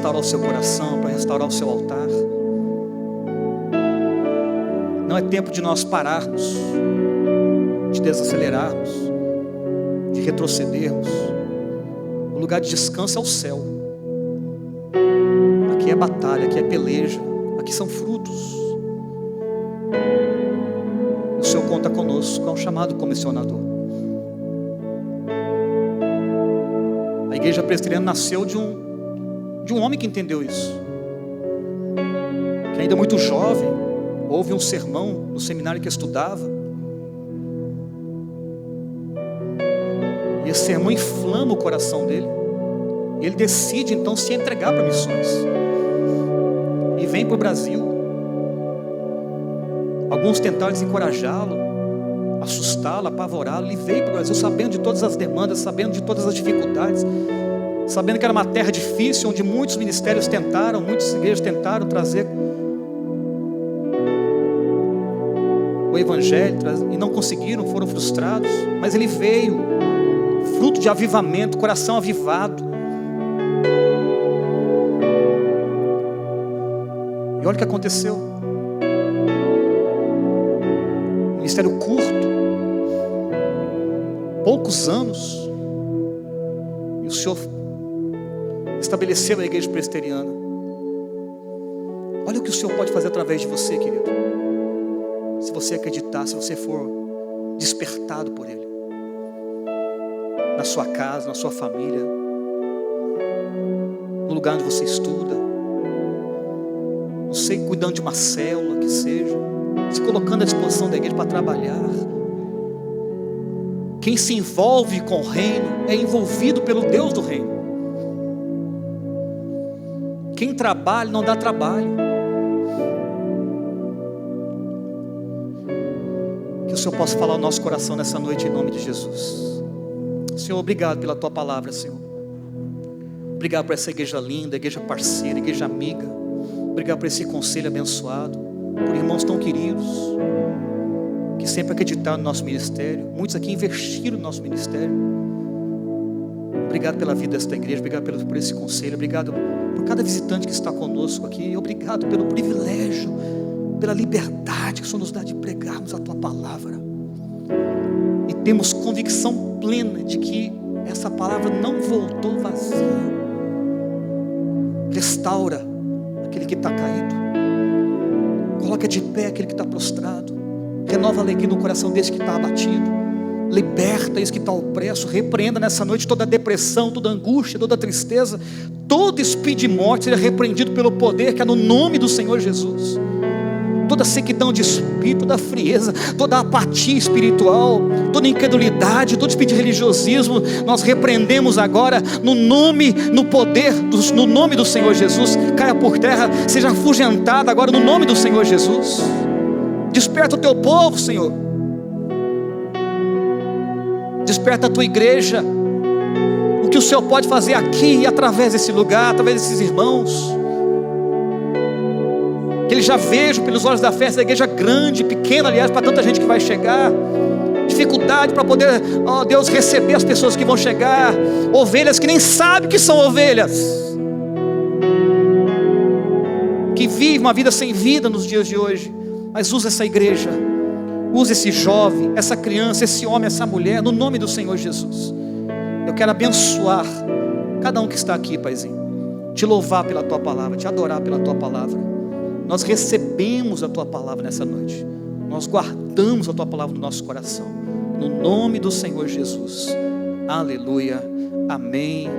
restaurar o seu coração, para restaurar o seu altar. Não é tempo de nós pararmos, de desacelerarmos, de retrocedermos. O lugar de descanso é o céu. Aqui é batalha, aqui é peleja, aqui são frutos. O Senhor conta conosco, é um chamado comissionador. A igreja presbiteriana nasceu de um homem que entendeu isso. Que ainda muito jovem, houve um sermão no seminário que estudava. E esse sermão inflama o coração dele. E ele decide então se entregar para missões. E vem para o Brasil. Alguns tentaram desencorajá-lo, assustá-lo, apavorá-lo. Ele veio para o Brasil sabendo de todas as demandas, sabendo de todas as dificuldades, sabendo que era uma terra difícil, onde muitos ministérios tentaram, muitas igrejas tentaram trazer o evangelho e não conseguiram, foram frustrados. Mas ele veio, fruto de avivamento, coração avivado. E olha o que aconteceu. Ministério curto, poucos anos, e o Senhor estabeleceu a igreja presbiteriana. Olha o que o Senhor pode fazer através de você, querido. Se você acreditar, se você for despertado por Ele, na sua casa, na sua família, no lugar onde você estuda, não sei, cuidando de uma célula que seja, se colocando à disposição da igreja para trabalhar. Quem se envolve com o reino é envolvido pelo Deus do reino. Quem trabalha não dá trabalho. Que o Senhor possa falar ao nosso coração nessa noite em nome de Jesus. Senhor, obrigado pela Tua palavra, Senhor. Obrigado por essa igreja linda, igreja parceira, igreja amiga. Obrigado por esse conselho abençoado, por irmãos tão queridos, que sempre acreditaram no nosso ministério. Muitos aqui investiram no nosso ministério. Obrigado pela vida desta igreja, obrigado por esse conselho, obrigado por cada visitante que está conosco aqui. Obrigado pelo privilégio, pela liberdade que o Senhor nos dá de pregarmos a Tua palavra. E temos convicção plena de que essa palavra não voltou vazia. Restaura aquele que está caído, coloca de pé aquele que está prostrado, renova a alegria no coração desse que está abatido, liberta esse que está opresso, repreenda nessa noite toda a depressão, toda a angústia, toda a tristeza, todo espírito de morte seja repreendido pelo poder que é no nome do Senhor Jesus. Toda sequidão de espírito, toda frieza, toda apatia espiritual, toda incredulidade, todo espírito de religiosismo, nós repreendemos agora no nome, no poder, no nome do Senhor Jesus. Caia por terra, seja afugentada agora no nome do Senhor Jesus. Desperta o Teu povo, Senhor. Desperta a Tua igreja. O que o Senhor pode fazer aqui e através desse lugar, através desses irmãos. Que Ele já veja pelos olhos da fé essa igreja grande, pequena, aliás, para tanta gente que vai chegar. Dificuldade para poder, ó Deus, receber as pessoas que vão chegar. Ovelhas que nem sabem que são ovelhas, que vivem uma vida sem vida nos dias de hoje. Mas usa essa igreja, usa esse jovem, essa criança, esse homem, essa mulher, no nome do Senhor Jesus. Eu quero abençoar cada um que está aqui, Paizinho, te louvar pela Tua palavra, te adorar pela Tua palavra. Nós recebemos a Tua palavra nessa noite, nós guardamos a Tua palavra no nosso coração, no nome do Senhor Jesus. Aleluia, amém.